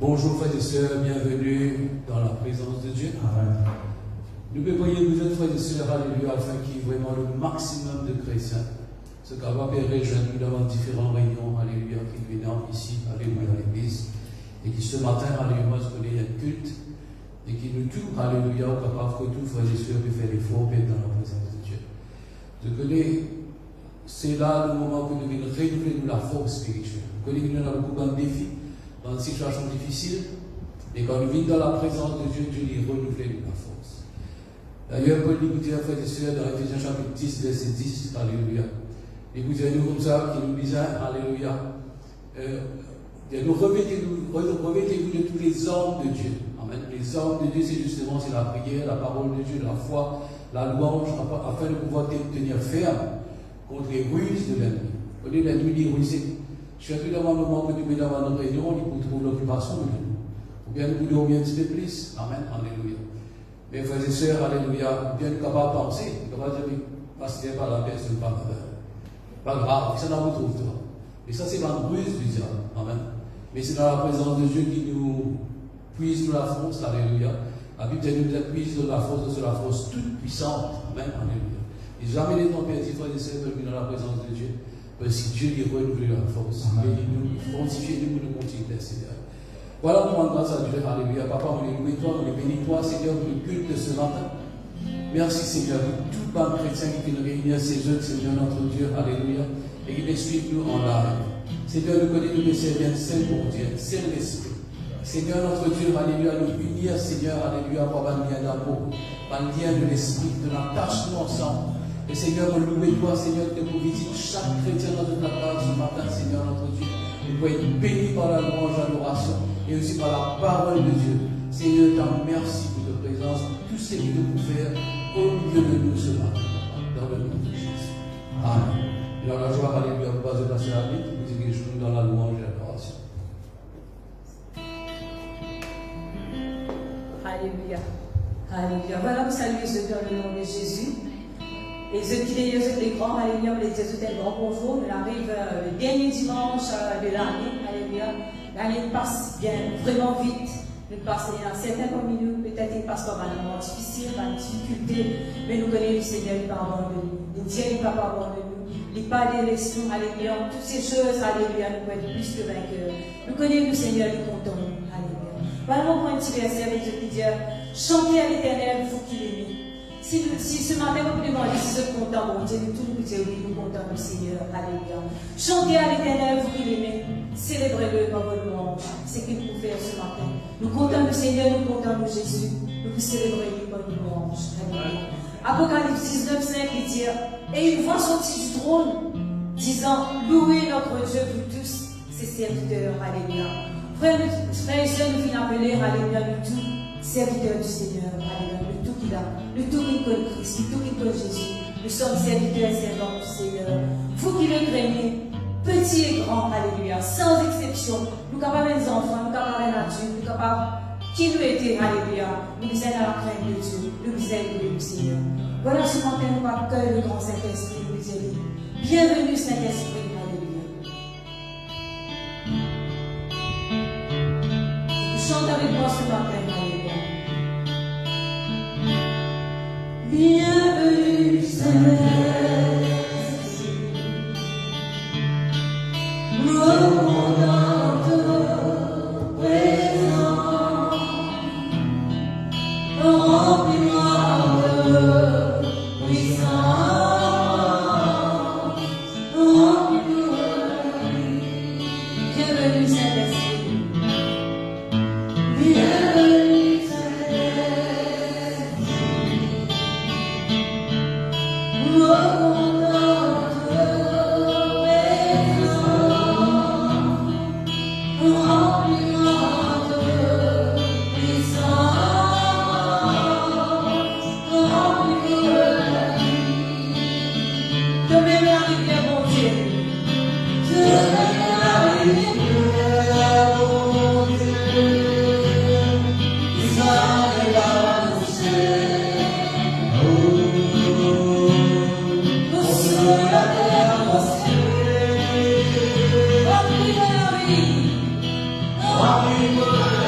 Bonjour frères et sœurs, bienvenue dans la présence de Dieu. Amen. Nous pouvons prier vous êtes frères et sœurs, alléluia, afin qu'il y ait vraiment le maximum de chrétiens. Ce qu'avant Père jeune, nous avons différentes réunions, alléluia, qui viennent ici, alléluia, à l'église. Et qui ce matin, alléluia, se connaît un culte. Et qui nous tout, alléluia, capable que tous frères et sœurs puissent faire l'effort pour être dans la présence de Dieu. Je connais, c'est là le moment que nous venons renouveler la force spirituelle. Nous connaissons que nous avons beaucoup de défis. Dans une situation difficile, et quand nous vivons dans la présence de Dieu, Dieu nous renouvelle la force. D'ailleurs, Paul dit, frères et sœurs, dans Ephésiens chapitre 10, verset 10, alléluia. Écoutez-nous comme ça, qui nous disait, alléluia. Revêtez-vous de tous les ordres de Dieu. Amen. Les ordres de Dieu, c'est justement la prière, la parole de Dieu, la foi, la louange, afin de pouvoir tenir ferme contre les ruses de l'ennemi. Au lieu d'être rusé. Surtout dans le moment que nous mettons dans notre réunion, il faut trouver l'occupation de nous. Ou bien nous dormir un petit peu plus. Amen. Alléluia. Mes frères et sœurs, alléluia, bien capable de penser, capable de dire, pasteur par la personne, pas grave, ça nous retrouve toi. Mais ça, c'est la ruse du diable. Amen. Mais c'est dans la présence de Dieu qui nous puise de la force. Alléluia. La Bible nous puise de la force toute puissante. Amen. Alléluia. Et jamais les temps perdus, frères et sœurs, dans la présence de Dieu. Parce que Dieu lui renouvelle la force. Et nous fortifie, nous continuer de Seigneur. Voilà, nous rendons grâce à Dieu. Alléluia. Papa, on est loué toi, on est béni toi, Seigneur, pour le culte de ce matin. Merci, Seigneur, pour tout bon chrétien qui nous réunit à ces jeunes, Seigneur, notre Dieu. Alléluia. Et qui l'explique nous en live. Seigneur, nous connaissons nous les servir seul pour Dieu, seul l'Esprit. Seigneur, notre Dieu, alléluia, nous unir, Seigneur, alléluia, par un lien d'amour, par un lien de l'Esprit, de la tâche nous ensemble. Et Seigneur, on loue toi, Seigneur, que vous visitez chaque chrétien dans toute la place ce matin, Seigneur, notre Dieu. Nous pouvons être bénis par la louange, l'adoration et aussi par la parole de Dieu. Seigneur, t'en merci pour ta présence, pour tout ce que tu veux faire au milieu de nous ce matin, dans le nom de Jésus. Amen. Et dans la joie, alléluia, vous passez passer la vie, vous dirigez dans la louange et l'adoration. Alléluia. Alléluia. Voilà, vous saluez ce dans le nom de Jésus. Et ceux qui les grands, alléluia, les Jésus est grand bonjour. On arrive le dernier dimanche de l'année, alléluia. L'année passe bien, vraiment vite. Nous passons un certain nombre de minutes, peut-être il passe par un moment difficile, par une difficulté, mais nous connaissons le Seigneur, il pardonne de nous. Le Dieu, il va pardonner de nous. Il parle d'élection, alléluia. Toutes ces choses, alléluia, nous pouvons être plus que vainqueurs. Nous connaissons le Seigneur, il compte en nous, alléluia. Voilà mon point de verset avec Dieu qui dit, chantez à l'Éternel, vous qui l'aimez. Si ce matin vous pouvez demander si vous êtes content, bon Dieu, tout nous dire oui, nous comptons le Seigneur, alléluia. Chantez à l'Éternel, vous qui l'aimez, célébrez-le par votre louange. C'est ce qu'il faut faire ce matin. Nous comptons le Seigneur, nous comptons le Jésus, nous vous célébrez par notre louange. Alléluia. Apocalypse 19, 5, il dit, et une voix sortit du trône, disant, louez notre Dieu, vous tous, ses serviteurs, alléluia. Frères et sœurs, nous venons appeler, alléluia, nous tous, serviteurs du Seigneur, alléluia. Le tout qui connaît Christ, le tout qui connaît Jésus. Nous sommes serviteurs et servants du Seigneur. Vous qui le craignez, petits et grands, alléluia, sans exception. Nous capables des enfants, nous capables des adultes, nous capables qui nous était, alléluia. Nous sommes dans la crainte de Dieu, nous sommes du Seigneur. Voilà ce matin, nous accueillons le grand Saint-Esprit, nous disons, bienvenue Saint-Esprit, alléluia. Nous chantons avec moi ce matin, alléluia. Bienvenue Saint-Esprit, nous rendons ta présence, remplis-moi de puissance, remplis-moi de vie. Bienvenue Saint-Esprit, bienvenue Saint-Esprit. Happy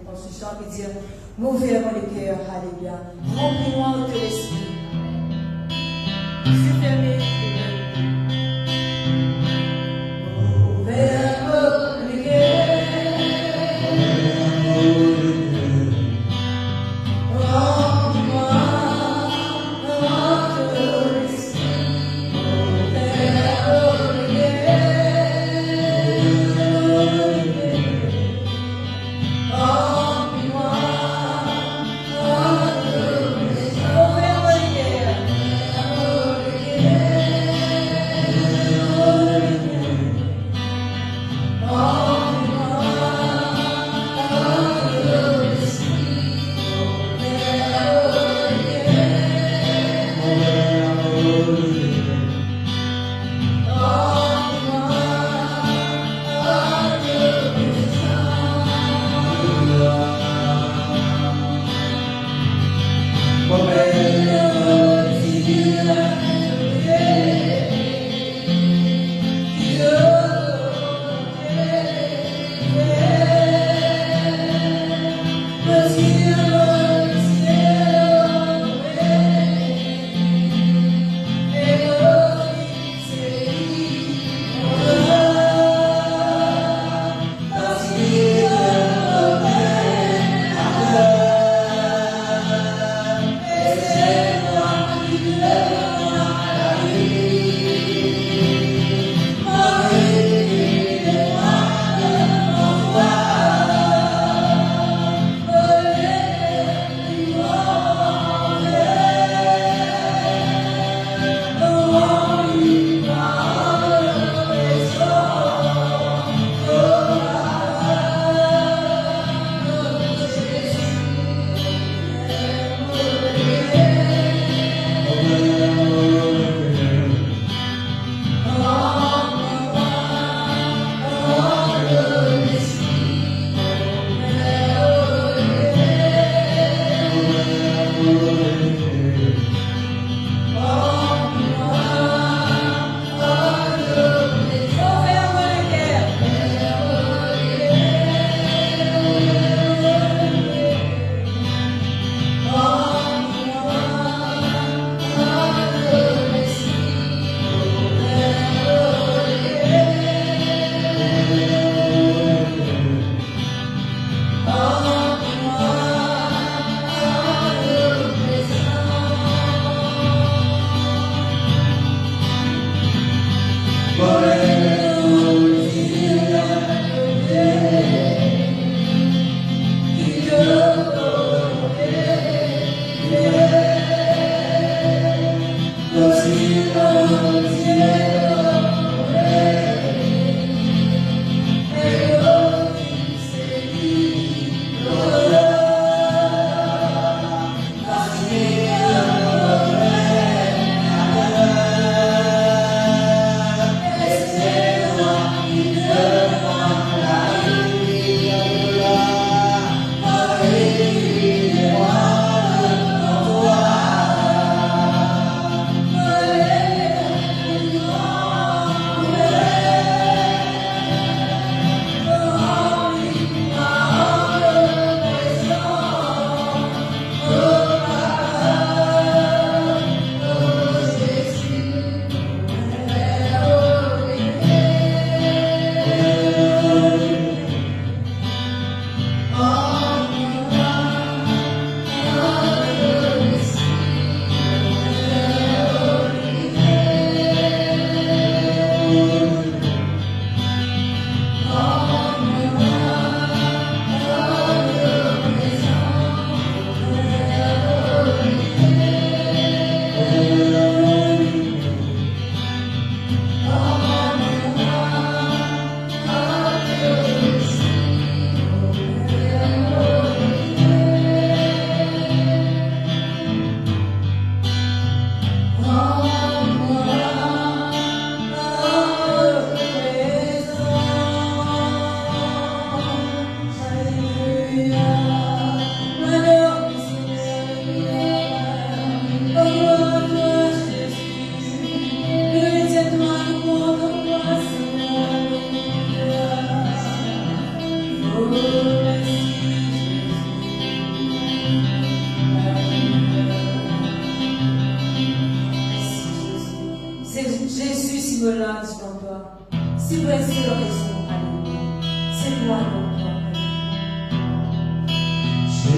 dans ce chant et dire, m'ouvre-moi le cœur, alléluia. Remplis-moi de l'esprit. C'est fermé. Ouvre-moi le cœur. Remplis-moi de l'esprit. Ouvre-moi le cœur.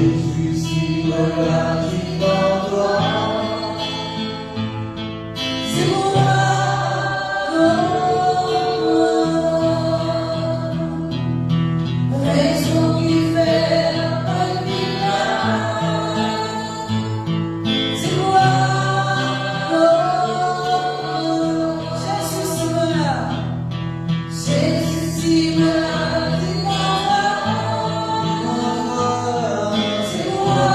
Jésus, si relatif en toi. C'est moi. Raison qui fait un miracle. C'est moi. Jésus, si voilà. Jésus, si voilà. C'est moi.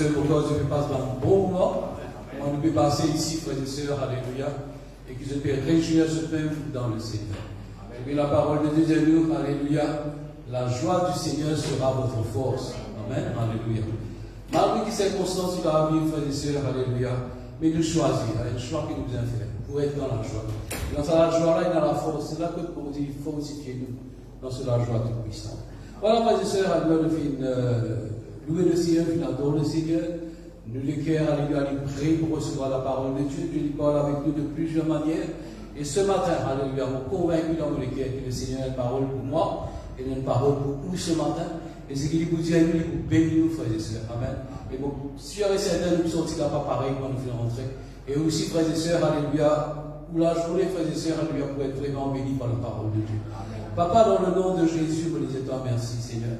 sœurs, pourquoi je peux passer un bon moment. On peut passer ici, frères et sœurs, alléluia, et que je peux réjouir ce peuple dans le Seigneur. Et la parole de Dieu dit nous, alléluia, la joie du Seigneur sera votre force. Amen, alléluia. Malgré les circonstances de la vie, frères et sœurs, alléluia, mais nous choisir, un choix que nous avons fait, pour être dans la joie. Et dans la joie-là, il y a la force, c'est là que pour dire, fortifier nous, dans la joie toute puissante. Voilà, frères et sœurs, alléluia, nous louer le Seigneur, nous adorer le Seigneur. Nous les cœurs, alléluia, nous prions pour recevoir la parole de Dieu. Dieu parle avec nous de plusieurs manières. Et ce matin, alléluia, nous convaincus dans nos cœurs que le Seigneur a une parole pour moi et une parole pour nous ce matin. Et ce qu'il vous dit à nous, il vous bénit nous, frères et sœurs. Amen. Et bon, sûr et certain, nous sortis là pas pareil quand nous venons rentrer. Et aussi, frères et sœurs, alléluia, pour la journée, frères et sœurs, alléluia, pour être vraiment bénis par la parole de Dieu. Amen. Papa, dans le nom de Jésus, vous les êtes merci, Seigneur.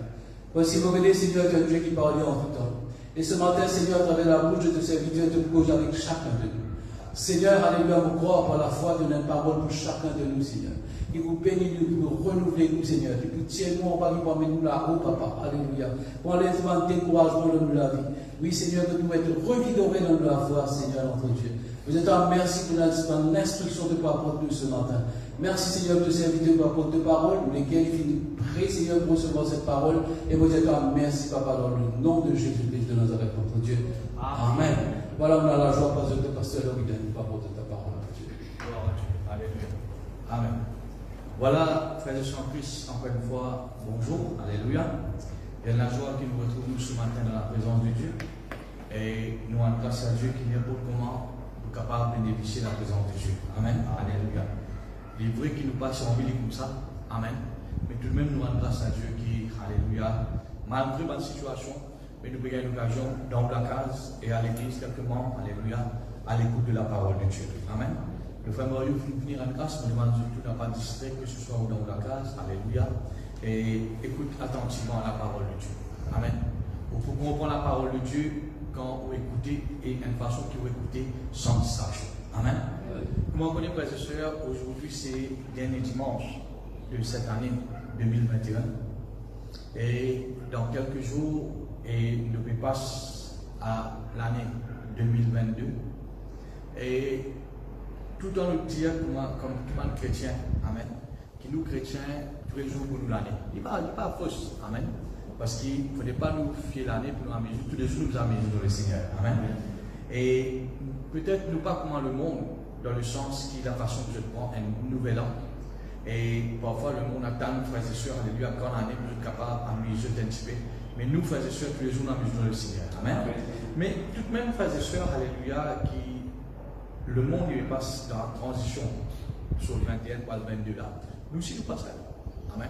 Voici, vous venez, Seigneur, tu es un Dieu qui parle en tout temps. Et ce matin, Seigneur, à travers la bouche de tes serviteurs, te cause avec chacun de nous. Seigneur, alléluia, vous croire par la foi de notre parole pour chacun de nous, Seigneur. Qui vous bénit, nous renouveler nous, Seigneur. Qui vous tient nous en bas, qui vous nous là-haut, Papa. Alléluia. Pour enlèvement, découragement dans la vie. Oui, Seigneur, que nous être revigorés dans la foi, Seigneur, notre Dieu. Vous êtes un merci pour l'instruction de quoi apporter nous ce matin. Merci, Seigneur, de serviteur pour apporter de paroles, lesquelles nous prions, Seigneur, pour recevoir cette parole. Et vous êtes un merci, Papa, dans le nom de Jésus-Christ de Nazareth, notre Dieu. Amen. Voilà, on a la joie, pasteur Loïden, pour apporter ta parole. Gloire à Dieu. Alléluia. Amen. Voilà, frères et sœurs en Christ, encore une fois, bonjour. Alléluia. Il y a la joie qui nous retrouve ce matin dans la présence de Dieu. Et nous rendons grâce à Dieu qui n'importe comment nous capable de bénéficier de la présence de Dieu. Amen. Alléluia. Il est vrai qu'il nous passe en vie comme ça. Amen. Mais tout de même, nous rendons grâce à Dieu qui, alléluia, malgré ma situation, mais nous avons une occasion dans la case et à l'église, quelques membres, alléluia, à l'écoute de la parole de Dieu. Amen. Le frère Mario faut venir en grâce, mais demande surtout n'a pas distrait, que ce soit dans la case, alléluia, et écoute attentivement la parole de Dieu. Amen. Vous pouvez comprendre la parole de Dieu quand vous écoutez et une façon que vous écoutez sans distraction. Amen. Comme on connaît, frères et sœurs, aujourd'hui c'est le dernier dimanche de cette année 2021. Et dans quelques jours, nous passons à l'année 2022. Et tout en nous dire comme tout le monde chrétien, amen, que nous chrétiens, tous les jours pour nous l'année. Il n'est pas fausse, amen. Parce qu'il ne faudrait pas nous fier l'année pour nous amuser. Tous les jours nous amuser dans le Seigneur, amen. Et peut-être nous pas comme le monde, dans le sens qui est la façon que je prends un nouvel an. Et parfois le monde attend, frères et sœurs, alléluia, quand l'année nous sommes capables d'amuser un petit peu. Mais nous, frères et sœurs, tous les jours nous amusons dans le Seigneur, amen. Mais tout de même, frères et sœurs, alléluia, qui le monde il passe dans la transition sur le 21 pour le 22 là. Nous aussi nous passons. Amen.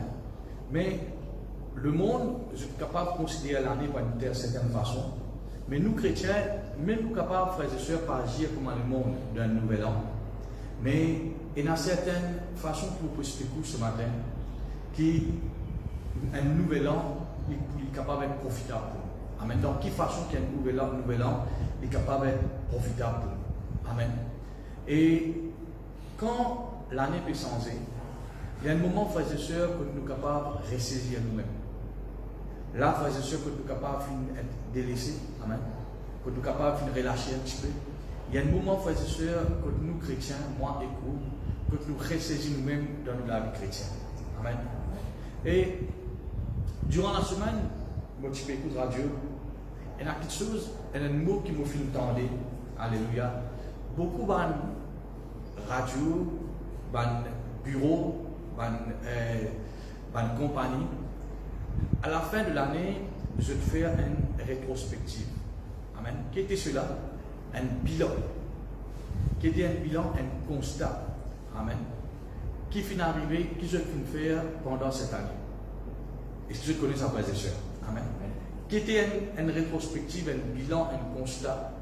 Mais le monde, je suis capable de considérer l'année d'une certaine façon. Mais nous chrétiens, même nous capables, frères et sœurs, pas agir comme le monde d'un nouvel an. Mais il y a certaines façons que vous pouvez expliquer ce matin qui un nouvel an il est capable d'être profitable pour nous. Amen. Donc, quelle façon qu'un nouvel an est capable d'être profitable pour nous. Amen. Et quand l'année peut changer, il y a un moment, frères et sœurs, que nous sommes capables de ressaisir nous-mêmes. Là, frères et sœurs, que nous sommes capables d'être délaissés. Amen. Que nous sommes capables de relâcher un petit peu. Il y a un moment, frères et sœurs, que nous, chrétiens, moi et vous, que nous ressaisissons nous-mêmes dans la vie chrétienne. Amen. Et durant la semaine, je me écoute radio. Il y a quelque chose, il y a un mot qui me fait entendre. Alléluia. Beaucoup de radio, de bureaux, de compagnie. À la fin de l'année, je vais faire une rétrospective. Amen. Qui était cela? Un bilan. Qui était un bilan, un constat. Amen. Qui finit arrivé, qui je vais faire pendant cette année. Et si je connais ça, frères et sœurs. Amen. Qui était une rétrospective, un bilan, un constat.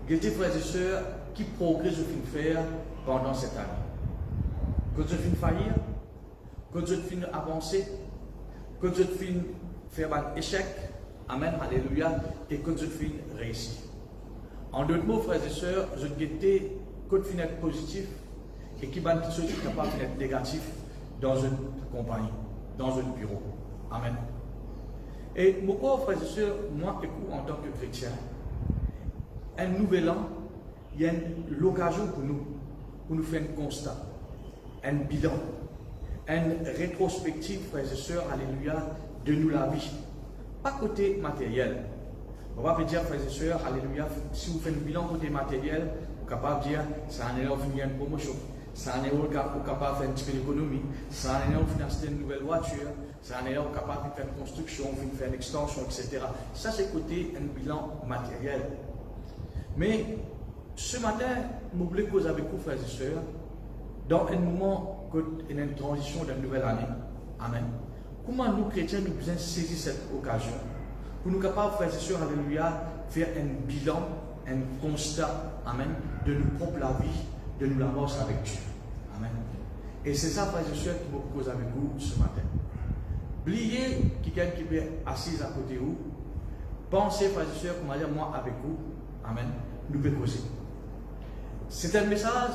Qui était, frères et sœurs, qui progrès je vais faire pendant cette année. Quand je finis faillir, quand je finis avancer, quand je finis faire un échec, amen, alléluia, et quand je finis réussir. En d'autres mots, frères et sœurs, je guettais quand je finis être positif et qui va être capable d'être négatif dans une compagnie, dans un bureau. Amen. Et pourquoi, frères et sœurs, moi, en tant que chrétien, un nouvel an, il y a l'occasion pour nous faire un constat, un bilan, une rétrospective, frères et sœurs, alléluia, de nous la vie. Pas côté matériel. On va dire, frères et sœurs, alléluia, si vous faites un bilan côté matériel, vous êtes capable de dire, ça en est là, vous finissez une promotion, ça en est là, vous êtes capable de faire un petit peu d'économie, ça en est là, vous finissez une nouvelle voiture, ça en est là, vous êtes capable de faire une construction, vous faire une extension, etc. Ça, c'est côté un bilan matériel. Mais ce matin, je voulais causer avec vous, frères et sœurs, dans un moment, une transition d'une nouvelle année. Amen. Comment nous, chrétiens, nous devons saisir cette occasion pour nous capables, frères et sœurs, alléluia, faire un bilan, un constat, amen, de nos propres la vie, de nous l'amorce avec Dieu. Amen. Et c'est ça, frères et sœurs, qui me cause avec vous ce matin. Oubliez quelqu'un qui est assis à côté de vous. Pensez, frères et sœurs, comment dire, moi avec vous. Amen. Nous pouvons causer. C'est un message,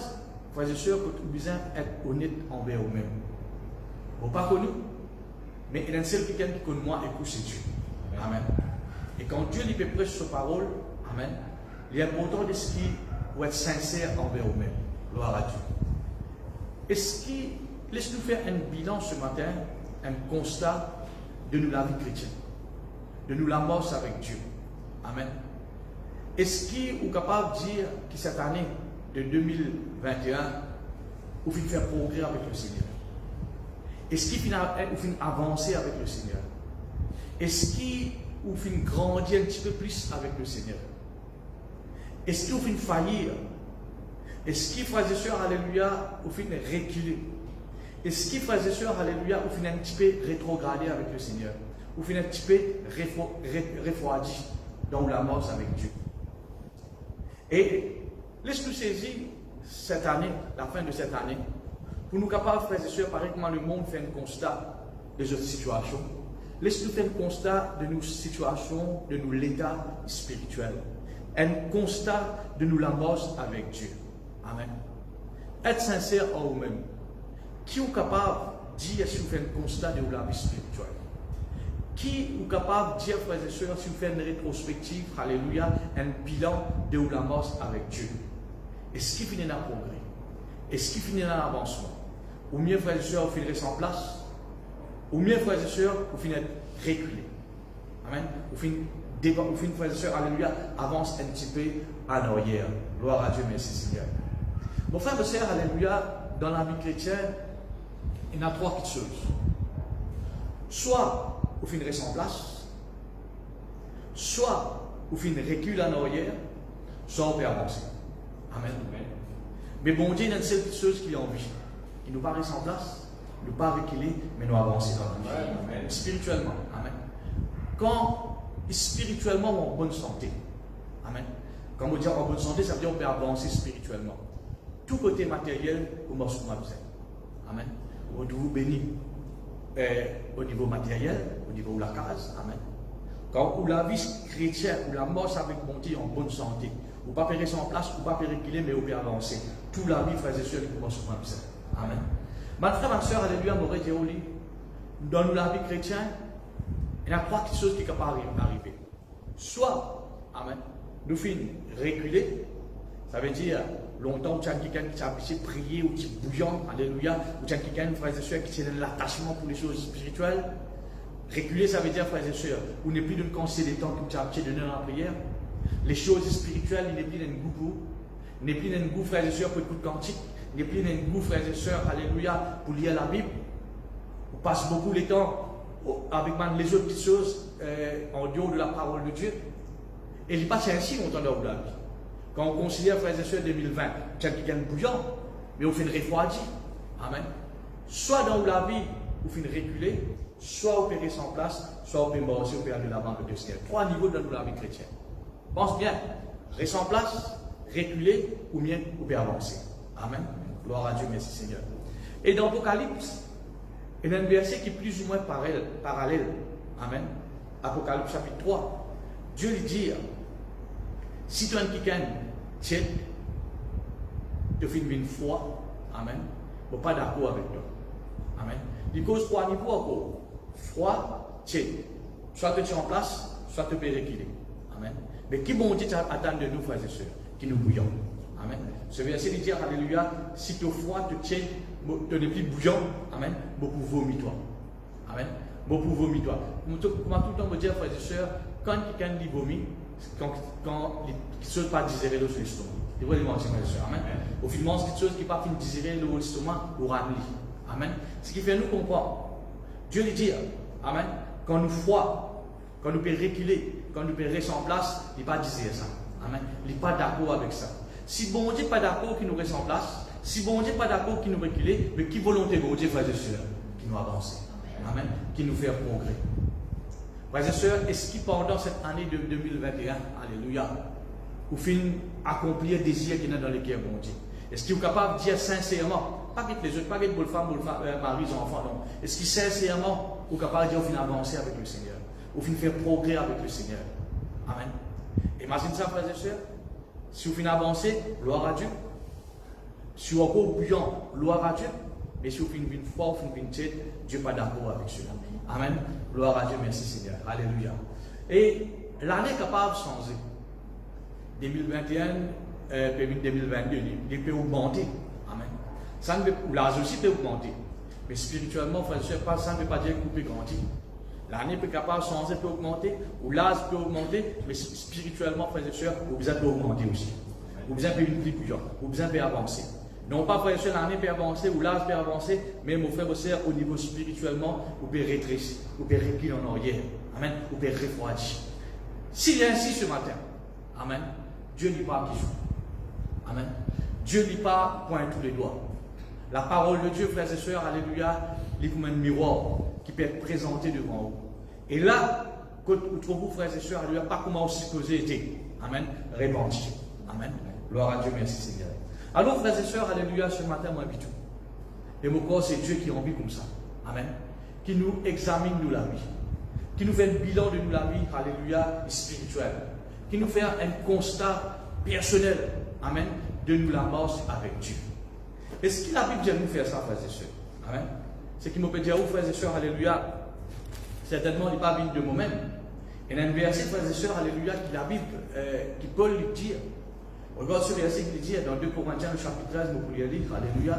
frères et sœurs, que nous devons être honnêtes envers nous-mêmes. Vous pas connu, mais il y a un seul quelqu'un qui connaît moi et que c'est Dieu. Amen. Et quand Dieu lui prêche sa parole, amen, il est important de ce qui pour être sincère envers nous-mêmes. Gloire à Dieu. Est-ce qui laisse-nous faire un bilan ce matin, un constat de nous la vie chrétienne, de nous l'amorce avec Dieu. Amen. Est-ce qu'il est capable de dire que cette année de 2021, vous finissez faire progrès avec le Seigneur? Est-ce qu'il finit avancer avec le Seigneur? Est-ce qu'il finit grandir un petit peu plus avec le Seigneur? Est-ce qu'il finit faillir? Est-ce qu'il, frères et sœurs, alléluia, vous finit reculer? Est-ce qu'il, frères et sœurs, alléluia, vous finit un petit peu rétrograder avec le Seigneur? Vous finit un petit peu refroidi dans l'amorce avec Dieu? Et laisse-nous saisir cette année, la fin de cette année, pour nous capables, frères et sœurs, pareil comment le monde fait un constat de notre situation. Laisse-nous faire un constat de nos situations, de nos états spirituels. Un constat de nous l'amorce avec Dieu. Amen. Être sincère en vous-même. Qui est capable de dire si vous faites un constat de la vie spirituelle? Qui est capable de dire, frères et sœurs, si vous faites une rétrospective, alléluia, un bilan de l'amorce avec Dieu? Est-ce qu'il finit dans le progrès? Est-ce qu'il finit dans l'avancement? Ou mieux, frères et sœurs, vous finirez sans place? Ou mieux, frères et sœurs, vous finirez reculé? Amen. Vous finirez, frères et sœurs, alléluia, avance un petit peu en arrière. Gloire à Dieu, merci Seigneur. Mon frère et sœurs, alléluia, dans la vie chrétienne, il y a trois petites choses. Soit vous finirez sans place, soit vous finirez reculer en arrière, soit vous pouvez avancer. Amen. Mais bon Dieu, il y a une seule petite chose qui est en vie. Il nous paraît sans place, il nous paraît reculer, mais nous avancer dans la vie. Amen. Spirituellement. Amen. Quand spirituellement en bonne santé. Amen. Quand on dit en bonne santé, ça veut dire qu'on peut avancer spirituellement. Tout côté matériel, vous m'en souvenez. Amen. On doit vous bénir au niveau matériel, au niveau de la case. Amen. Quand vous la vie chrétienne, ou la mort avec bon Dieu en bonne santé, vous ne pouvez pas périr sans place, vous ne pouvez pas reculer, mais vous pouvez avancer. Toute la vie, frères et sœurs, vous m'en souvenez. Amen. Ma frère, ma soeur, alléluia, m'aurait dit au lit. Dans la vie chrétienne, il y a trois petites choses qui sont capables d'arriver. Soit, amen, nous finissons reculer, ça veut dire longtemps, tu as quelqu'un qui t'a prier ou qui bouillon, alléluia, ou tu as quelqu'un, frères et sœurs, qui tient l'attachement pour les choses spirituelles. Reculer, ça veut dire, frères et sœurs, vous n'êtes plus de conseil des temps que tu as donné dans la prière. Les choses spirituelles, il n'est plus d'un goût, il n'est plus d'un goût, frères et sœurs, pour écouter cantique, il n'est plus d'un goût, frères et sœurs, alléluia, pour lire la Bible. On passe beaucoup de temps avec les autres petites choses en dehors de la parole de Dieu. Et il passe ainsi longtemps dans la vie. Quand on considère, frères et sœurs, 2020, tu as quelqu'un de bouillant, mais on fait une refroidie. Amen. Soit dans la vie, vous faites reculer, soit vous payez sans place, soit vous payez marcher, vous payez de l'avant de Dieu. Trois niveaux dans la vie chrétienne. Pense bien, rester en place, reculer, ou bien vous pouvez avancer. Amen. Gloire à Dieu, merci Seigneur. Et dans l'Apocalypse, il y a un verset qui est plus ou moins parallèle. Amen. Apocalypse chapitre 3. Dieu lui dit, si tu as quelqu'un, tu fais une foi, amen, mais pas d'accord avec toi. Amen. Il cause trois niveaux encore. Foi, soit tu es en place, soit tu peux reculer. Amen. Mais qui bon Dieu attend de nous, frères et sœurs? Qui nous bouillons. Amen. Ce verset dit, alléluia, si ton foie te tient, tu n'es plus bouillant, amen, beaucoup vomis-toi. Amen. Beaucoup vomis-toi. Comment tout le temps me dire, frères et sœurs, quand quelqu'un dit vomit, quand il ne se pas digérer le l'estomac. Il faut les manger, frères et sœurs. Amen. Au final, c'est quelque chose qui n'est pas fini de digérer l'estomac ou ramener. Amen. Ce qui fait nous comprendre. Dieu lui dit, amen, quand nous foi, quand nous pouvons reculer, quand nous pouvons rester en place, il n'est pas digérer ça. Amen. Il n'est pas d'accord avec ça. Si bon Dieu n'est pas d'accord qu'il nous reste en place, si bon Dieu n'est pas d'accord qu'il nous recule, mais qui volonté bon Dieu, frères et sœurs, qui nous avance. Amen. Qui nous fait progrès. Frères et sœurs, est-ce que pendant cette année de 2021, alléluia, vous finissez accomplir le désir qui est dans le cœur bon Dieu? Est-ce que vous êtes capable de dire sincèrement, pas que les autres, pas que les femmes, maris, enfants, non. Est-ce que sincèrement, vous êtes capable de dire, vous finissez avancer avec le Seigneur? Vous finissez faire progrès avec le Seigneur? Amen. Imagine ça, frères et sœurs. Si vous finissez avancer, gloire à Dieu. Si vous êtes encore bouillant, gloire à Dieu. Mais si vous finissez une foi, vous finissez une tête, Dieu n'est pas d'accord avec cela. Amen. Gloire à Dieu, merci Seigneur. Alléluia. Et l'année est capable de changer. 2021, 2022, il peut augmenter. Amen. Ça ne peut, l'âge aussi peut augmenter. Mais spirituellement, frère et sœur, ça ne veut pas dire que vous pouvez grandir. L'année peut capable de changer, peut augmenter, ou l'âge peut augmenter, mais spirituellement, frères et sœurs, vous avez besoin d'augmenter aussi. Vous avez besoin de plus puissant, vous avez besoin d'avancer. Non pas, frères et sœurs, l'année peut avancer, ou l'âge peut avancer, mais mon frère et sœur, au niveau spirituellement, vous pouvez rétrécir, vous pouvez reculer en arrière. Amen. Vous pouvez refroidir. S'il est ainsi ce matin, amen, Dieu n'est pas qui joue. Amen. Dieu n'est pas point tous les doigts. La parole de Dieu, frères et sœurs, alléluia, il est comme un miroir qui peut être présenté devant vous. Et là, quand vous trouvez, frères et sœurs, alléluia, pas comment aussi supposé été. Amen. Répandu. Amen. Gloire à Dieu, merci Seigneur. Alors, frères et sœurs, alléluia, ce matin, moi, tout. Et mon corps, c'est Dieu qui remplit comme ça. Amen. Qui nous examine, nous, la vie. Qui nous fait un bilan de nous, la vie, alléluia, spirituelle. Qui nous fait un constat personnel, amen, de nous la marche avec Dieu. Est-ce que la Bible dit nous faire ça, frères et sœurs? Amen. Ce qui me peut dire, frères et sœurs, alléluia, certainement, il n'est pas venu de moi-même. Il y a un verset, frères et sœurs, alléluia, qui la Bible, qui Paul lui dit. Regarde ce verset qu'il dit dans 2 Corinthiens, chapitre 13, vous pouvez lire, alléluia,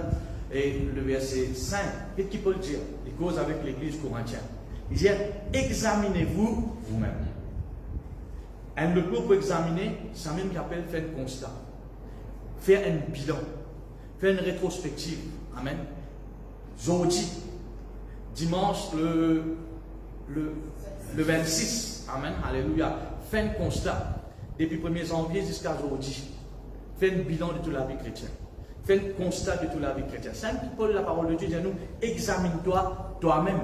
et le verset 5, qu'est-ce qu'il peut dire? Il cause avec l'église corinthienne. Il dit, examinez-vous vous-même. Un autre mot pour examiner, c'est même qui appelle faire un constat, faire un bilan, faire une rétrospective. Amen. Aujourd'hui, dimanche le 26, amen, alléluia, faire un constat depuis 1er janvier jusqu'à aujourd'hui. Faire un bilan de toute la vie chrétienne. Faire un constat de toute la vie chrétienne. C'est un petit peu la parole de Dieu dit à nous, examine-toi toi-même.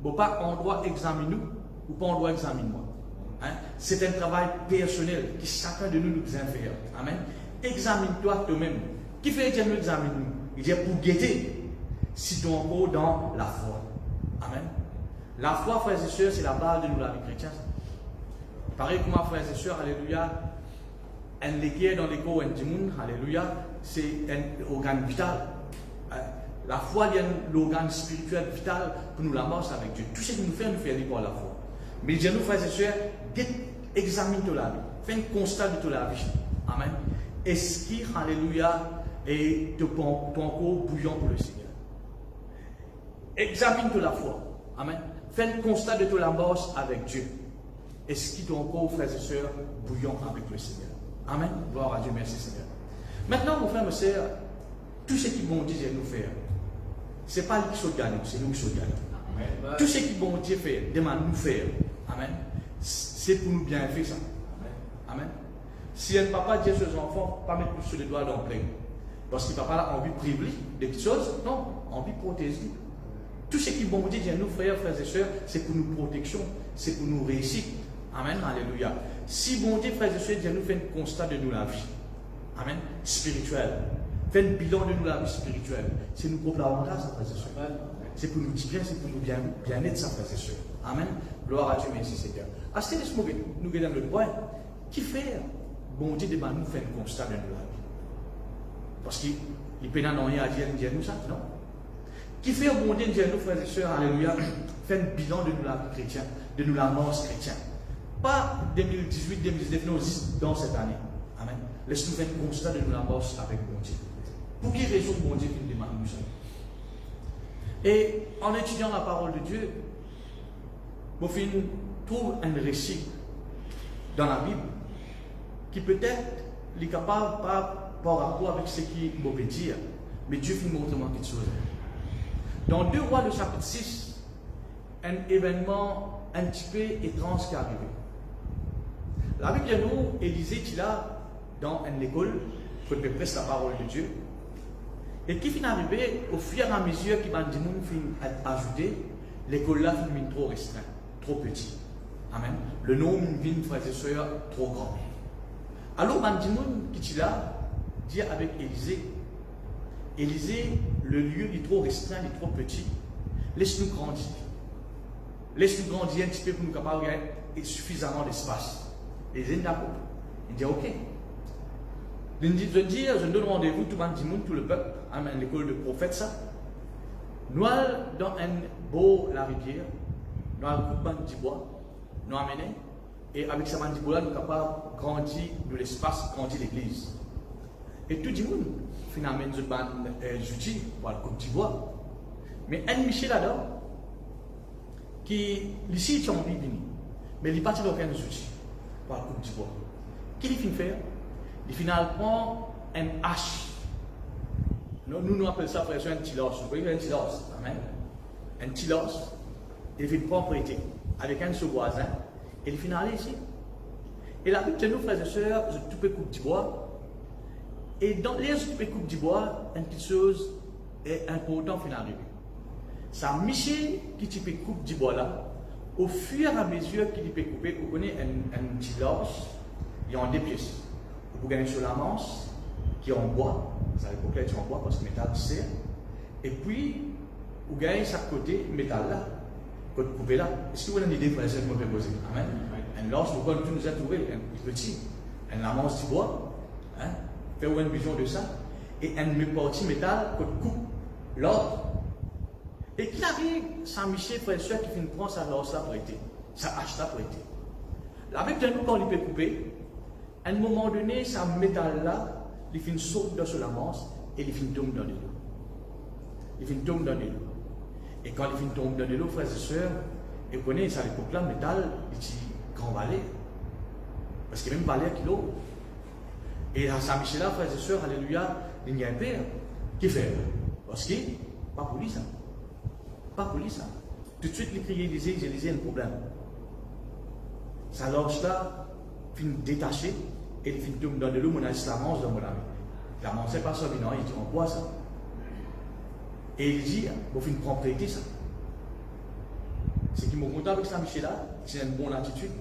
Bon, pas on doit examiner nous, ou pas on doit examiner moi. Hein? C'est un travail personnel que chacun de nous devons faire. Amen. Examine-toi toi-même. Qui fait Dieu nous examine nous? Il dit pour guetter si tu es encore dans la foi. Amen. La foi, frères et sœurs, c'est la base de nous, la vie chrétienne. Pareil comme frères et sœurs, alléluia, un légué dans les corps du monde, alléluia, c'est un organe vital. La foi est l'organe spirituel vital pour nous la marche avec Dieu. Tout ce que nous faisons par la foi. Mais Dieu nous, frères et sœurs, examine toute la vie. Fais un constat de toute la vie. Amen. Est-ce qu'il, alléluia, est ton corps bouillant pour le Seigneur? Examine toute la foi. Amen. Fais un constat de toute la marche avec Dieu. Est-ce qu'il est encore, frères et sœurs, bouillant avec le Seigneur? Amen. Gloire à Dieu, merci Seigneur. Maintenant, mon frère, mes sœurs, tout ce qui bon Dieu nous faire, ce n'est pas lui qui se gagne, c'est nous qui se gagnons. Tout ce qui bon Dieu fait, demande nous faire. Amen. C'est pour nous bien faire ça. Amen. Si un papa dit à ses enfants, pas mettre sur les doigts dans le plein. Parce que papa a envie de priver des petites choses, non, envie de protéger. Tout ce qui bon Dieu dit à nous, frères et sœurs, c'est pour nous protection, c'est pour nous réussir. Amen, alléluia. Si bon Dieu, frères et sœurs, Dieu nous fait un constat de nous la vie. Amen, spirituel. Fait un bilan de nous la vie spirituelle. C'est nous propre l'avantage, frères et sœurs. C'est pour nous dire bien, c'est pour nous bien-être, ça, frères et sœurs. Amen. Gloire à Dieu, merci Seigneur. À ce moment nous regardons le point. Qui fait bon Dieu de nous faire un constat de nous la vie? Parce qu'il peut n'en rien à dire nous ça, non? Qui fait bon Dieu de nous, frères et sœurs, alléluia, fait un bilan de nous la vie chrétienne, de nous la mort chrétienne. Pas 2018, 2019, non, dans cette année. Amen. Laisse-nous faire un constat de nous la force avec bon Dieu. Pour quelle raison bon Dieu qui nous demande nous sommes? Et en étudiant la parole de Dieu, mon fils trouve un récit dans la Bible qui peut-être est capable pas par rapport avec ce qu'il veut dire, mais Dieu fait montrer quelque chose. Dans 2 Rois de chapitre 6, un événement un petit peu étrange qui est arrivé. La Bible nous, Élisée qui là dans une école, qui prêche la parole de Dieu, et qui finit arrivé au fur et à mesure qu'il m'a dit ajouter, l'école là finit trop restreint, trop petit. Amen. Le nombre de frères et sœurs trop grand. Alors Mandimoun qui est là dit avec Élisée, Élisée, le lieu est trop restreint, il est trop petit. Laisse-nous grandir. Laisse-nous grandir un petit peu pour nous capables de suffisamment d'espace. Élisée est d'accord. Il dit ok. Je donne rendez-vous tout le monde, tout le peuple, à l'école de prophète ça. Nous allons dans un beau la rivière, nous allons couper du bois, nous amener, et avec ce bois là, nous sommes capables de grandir de l'espace, grandir l'église. Et tout le monde, finalement, nous avons des outils pour le couper du bois. Mais un Michel là-dedans, qui ici est en vie, mais il n'y a pas aucun outil pour le couper du bois. Qu'est-ce qu'il fait? Il finalement un hache. Nous appelons ça frère un tilos. Vous voyez un tilos? Amen. Un tilos. Il fait une propriété avec un de ses voisins. Et il finit ici. Et la Bible de nous, frères et sœurs, je peux couper du bois. Et dans les coupes du bois, une petite chose est importante finit arriver. Ça Michel qui peut couper du bois là, au fur et à mesure qu'il peut couper, vous connaissez un tilos, il y a en deux pièces. Vous gagnez sur la manche, qui est en bois, ça l'époque là, en bois parce que le métal sert. Et puis, vous gagnez chaque côté, métal là, côté coupé là. Est-ce que vous avez une idée pour essayer de me poser? Amen. Un lance, vous connaissez, nous a trouvé, un petit, un lamance du bois, hein, faites-vous une vision de ça, et un partie métal, côté coupe, l'autre. Et qu'il arrive, Saint-Michel, frère et soeur, qui finit prendre sa lance là pour été, sa hache là pour été. La Bible de nous, quand il peut couper, à un moment donné, ce métal-là, il finit sauter dans la manche et il finit tomber dans l'eau. Il finit tomber dans l'eau. Et quand il finit tomber dans l'eau, frères et sœurs, et vous connaissez à l'époque-là, le métal, il est grand balai. Parce qu'il y a même balai qui l'eau. Et à Saint-Michel-là, frères et sœurs, alléluia, il y a un père qui fait. Parce que, pas pour lui ça. Pas pour lui ça. Tout de suite, il criait, il disait un problème. Ça lâche là. Fin détaché et il finit tomber dans de l'eau, on a la manche dans mon ami. La manche, c'est pas ça, mais non, il dit on boit ça. Et il dit, vous finissez prendre prêter ça. C'est qui me content avec ça, Michel là, c'est une bonne attitude.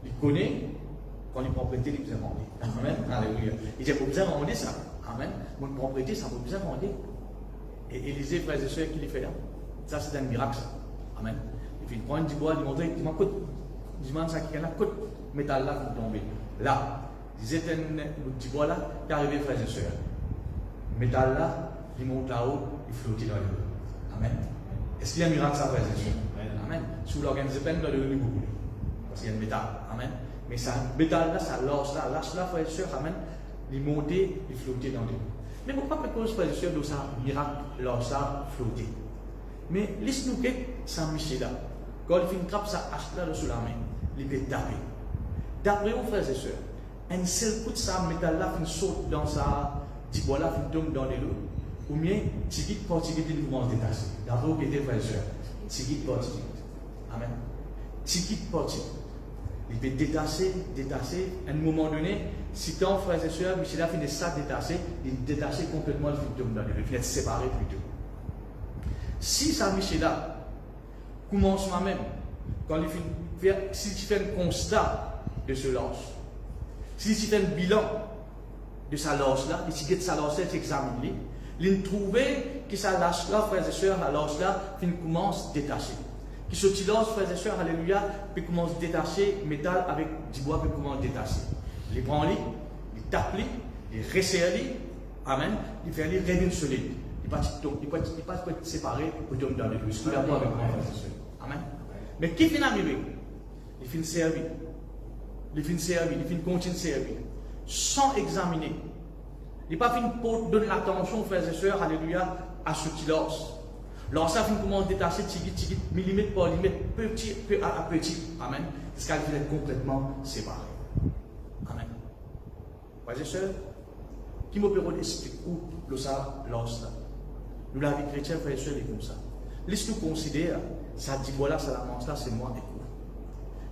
Il connaît, quand il prend prêter, il peut demander. Amen. Alléluia. Il dit, vous pouvez demander ça. Amen. Vous prend prêter ça, vous pouvez demander. Et Élisée, frères et sœurs, qui le fait là? Ça, c'est un miracle. Ça. Amen. Il finit prendre du bois, il montre, il m'écoute. Il demande ça qui est là, côte. Métal là qui tombe. Là, c'est un petit bois là qui est arrivé, frères et sœurs. Métal là, il monte là-haut, il flotte dans l'eau. Amen. Est-ce qu'il y a un miracle ça, frères et sœurs? Amen. Sous l'organisme peine dans le beaucoup. Parce qu'il y a un métal. Amen. Mais ça, métal là, ça lâche là, frères et sœurs. Amen. Il monte, il flotte dans l'eau. Mais pourquoi pas cause, frères et sœurs, de ça, miracle, lâche là, flotter? Mais laisse-nous que Saint-Michel là, quand il fait une trappe, ça hache là sous la main, il peut taper. D'après vous, frères et sœurs, un seul coup de ça, métal là, il saute dans sa petit bois là, il tombe dans l'eau. Ou bien, tigit pour tigit, il commence à détacher. D'après vous, frères et sœurs, tigit pour tigit. Amen. Tigit pour tigit. Il peut détacher. À un moment donné, si quand, frères et sœurs, Michel a fini ça détacher, il détache complètement, il tombe dans l'eau. Il finit séparé plutôt. Si ça, Michel là, commence moi-même, quand il fait, si tu fais un constat de ce lance, si tu fais un bilan de sa lance-là, et si tu sa lance-là, tu examines, il trouve que sa lance-là, frères et sœurs, la lance-là, commence à détacher. Que ce petit lance, frères et sœurs, alléluia, puis commence à détacher, métal avec du bois, puis commence à détacher. Il prend lui, il tape lui, il resserre lui, amen, il fait lui revient solide. Il ne peut pas être séparé pour tomber dans le loup. Ce qu'il a pas avec moi, frères et sœurs. Amen. Mais qui finit arrivé? Il finit servi. il finit servir, il finit continuer de servir, sans examiner. Il n'est pas fini pour donner l'attention, frères et sœurs, alléluia, à ce qu'il lance. Lorsque ça finit comment détacher, tigit, millimètre par millimètre, petit peu à petit. Amen. Jusqu'à qu'il est complètement séparé. Amen. Frères et sœurs, qui me peut expliquer où le ça lance là? Nous, la vie chrétienne, frères et sœurs, est comme ça. Laisse-nous considérer, ça dit voilà, ça l'avance là, c'est moi et vous.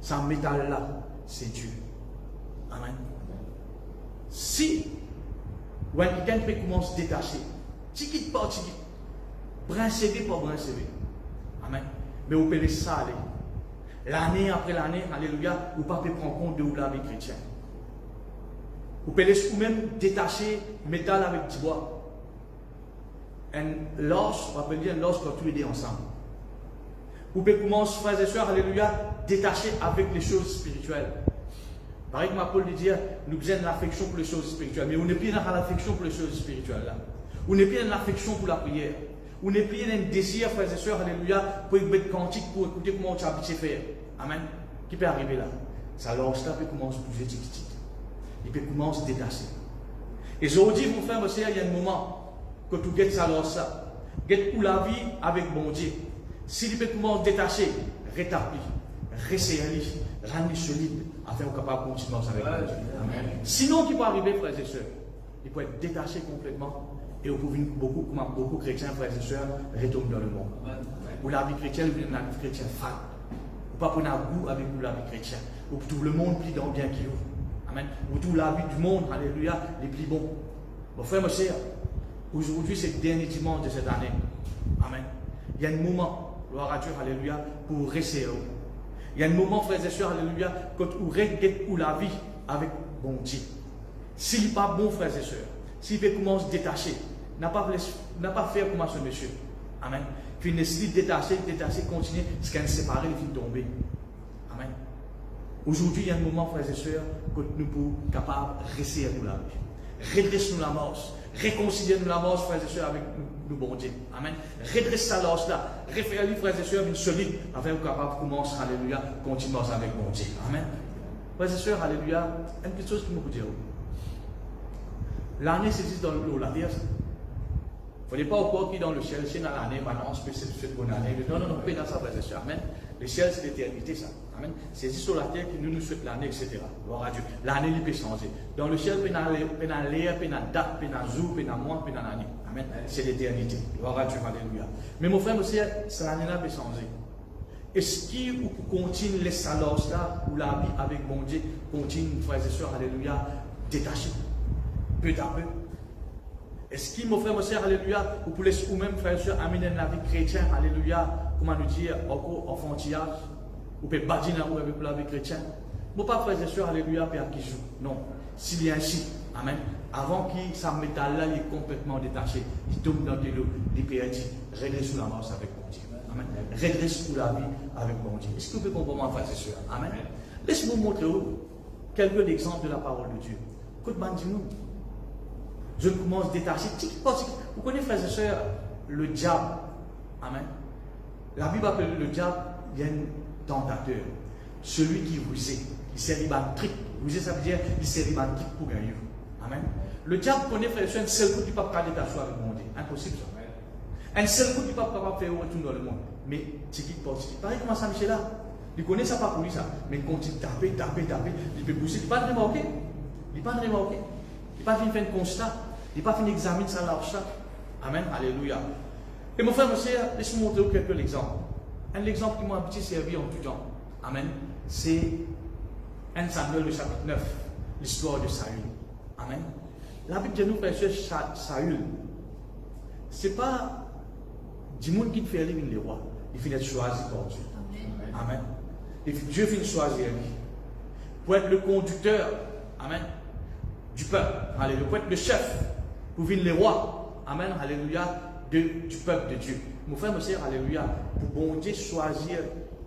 Ça métal là, c'est Dieu. Amen. Si, quelqu'un peut commencer à se détacher, tigit par tigit, brin cédé par brin cédé. Amen. Mais vous pouvez laisser ça aller. L'année après l'année, alléluia, vous ne pouvez pas prendre compte de où la vie chrétienne. Vous pouvez laisser vous-même détacher métal avec du bois. Un l'os, on appelle un l'os quand tous les deux ensemble. Vous pouvez commencer, frères et sœurs, alléluia, détacher avec les choses spirituelles. Pareil comme Paul dit, nous avons l'affection pour les choses spirituelles, mais on n'est plus dans l'affection pour les choses spirituelles là. On n'est plus dans l'affection pour la prière. On n'est plus dans un désir, frères et sœurs, alléluia, pour écouter cantique, pour écouter comment tu as habitué à faire. Amen. Qui peut arriver là? Ça lance là, peut commencer à bouger petit. Il peut commencer à se détacher. Et aujourd'hui, mon frère, monsieur, il y a un moment que tu guettes ça lance ça. Guette pour la vie avec bon Dieu. S'il peut commencer à détacher, rétablir, resserrer, rendre solide, afin qu'on soit capable de continuer avec Dieu. Amen. Sinon, qui peut arriver, frères et sœurs, il peut être détaché complètement. Et beaucoup de chrétiens, frères et sœurs, retournent dans le monde. Pour la vie chrétienne, vous êtes la vie chrétienne fan. Vous ne pouvez pas prendre goût avec vous la vie chrétienne. Vous tout le monde plie dans le bien qui ouvre. Amen. Vous tout la vie du monde, alléluia, les plis bons. Mon frère, mon sœur, aujourd'hui, c'est le dernier dimanche de cette année. Amen. Il y a un moment, gloire à Dieu, alléluia, pour rester. Il y a un moment, frères et sœurs, alléluia, quand vous regardez la vie avec bon Dieu. S'il n'est pas bon, frères et sœurs, s'il veut commencer à se détacher, n'a pas fait comme ce monsieur. Amen. Puis il se détacher, continuer, jusqu'à se séparer, il finit tomber. Amen. Aujourd'hui, il y a un moment, frères et sœurs, que nous sommes capables de rester à nous la vie. Redresse-nous la mort. Réconcilier-nous la mort, frères et sœurs, avec nous, bon Dieu. Amen. Redresse sa lance là. Réfère-lui, frères et sœurs, une solide, afin que nous capables de commencer, alléluia, continuer avec bon Dieu. Amen. Frères et sœurs, alléluia, une petite chose que je peux dire. L'année, c'est juste dans l'eau, la terre. Il ne faut pas encore qu'il dans le ciel, c'est dans l'année, maintenant, c'est cette bonne année. Non, pas dans ça, frères et sœurs. Amen. Le ciel, c'est l'éternité, ça. Amen. C'est juste sur la terre que nous souhaitons l'année, etc. Gloire à Dieu. L'année, il peut changer. Dans le ciel, il y a l'air, il y a la date, il y a le jour, il y a le mois, il y a l'année. Amen. C'est l'éternité. Gloire à Dieu, alléluia. Mais mon frère, monsieur, cette année-là peut changer. Est-ce qu'il continue les salos là, ou la vie avec mon Dieu, continue, frères et sœurs, alléluia, détaché, peu à peu? Est-ce qu'il, mon frère, mon sœur, alléluia, vous pouvez vous-même, frères et sœurs, amener la vie chrétienne, alléluia, comment nous dire, encore enfantillage, vous pouvez bâtir avec la vie chrétienne? Vous ne pouvez pas, frères et sœurs, alléluia, faire qui joue. Non. S'il y a ainsi, amen, avant qu'il sa métal là, il est complètement détaché, il tombe dans de l'eau, il peut être redresse sous la marche avec mon Dieu. Amen. Redresse sous la vie avec mon Dieu. Est-ce que vous pouvez comprendre, frères et sœurs? Amen. Laissez-moi montrer quelques exemples de la parole de Dieu. Écoute-moi, dis-nous. Je commence à détacher. Vous connaissez, frères et sœurs, le diable. Amen. La Bible appelle le diable, il y a un tentateur. Celui qui vous est. Il sert un trick. Vous savez, ça veut dire il sert un trick pour gagner. Amen. Le diable connaît, frères et sœurs, un seul coup du pape qui a détaché avec mon Dieu. Impossible ça. Un seul coup du pape capable de faire retour dans le monde. Mais tigit pas tigit. Pareil comme ça, Michel là. Il connaît ça pas pour lui ça. Mais il continue de taper. Il peut pousser. Il ne peut pas remarquer. Il ne peut pas remarquer. Il n'a pas fini de faire un constat. Il n'a pas fini d'examiner ça là. Amen. Alléluia. Et mon frère, mon sœur, laisse-moi montrer quelques exemples. Un exemple qui m'a habitué servi en tout temps. Amen. C'est 1 Samuel, le chapitre 9, l'histoire de Saül. Amen. La Bible dit nous, frère et sœur, Saül, ce n'est pas du monde qui fait élire les rois. Il finit de choisir par Dieu. Amen. Et Dieu finit de choisir lui. Pour être le conducteur, amen, du peuple. Alléluia. Pour être le chef. Pour venir les rois. Amen. Alléluia. Du peuple de Dieu. Mon frère, mon sœur, alléluia. Pour bon Dieu choisir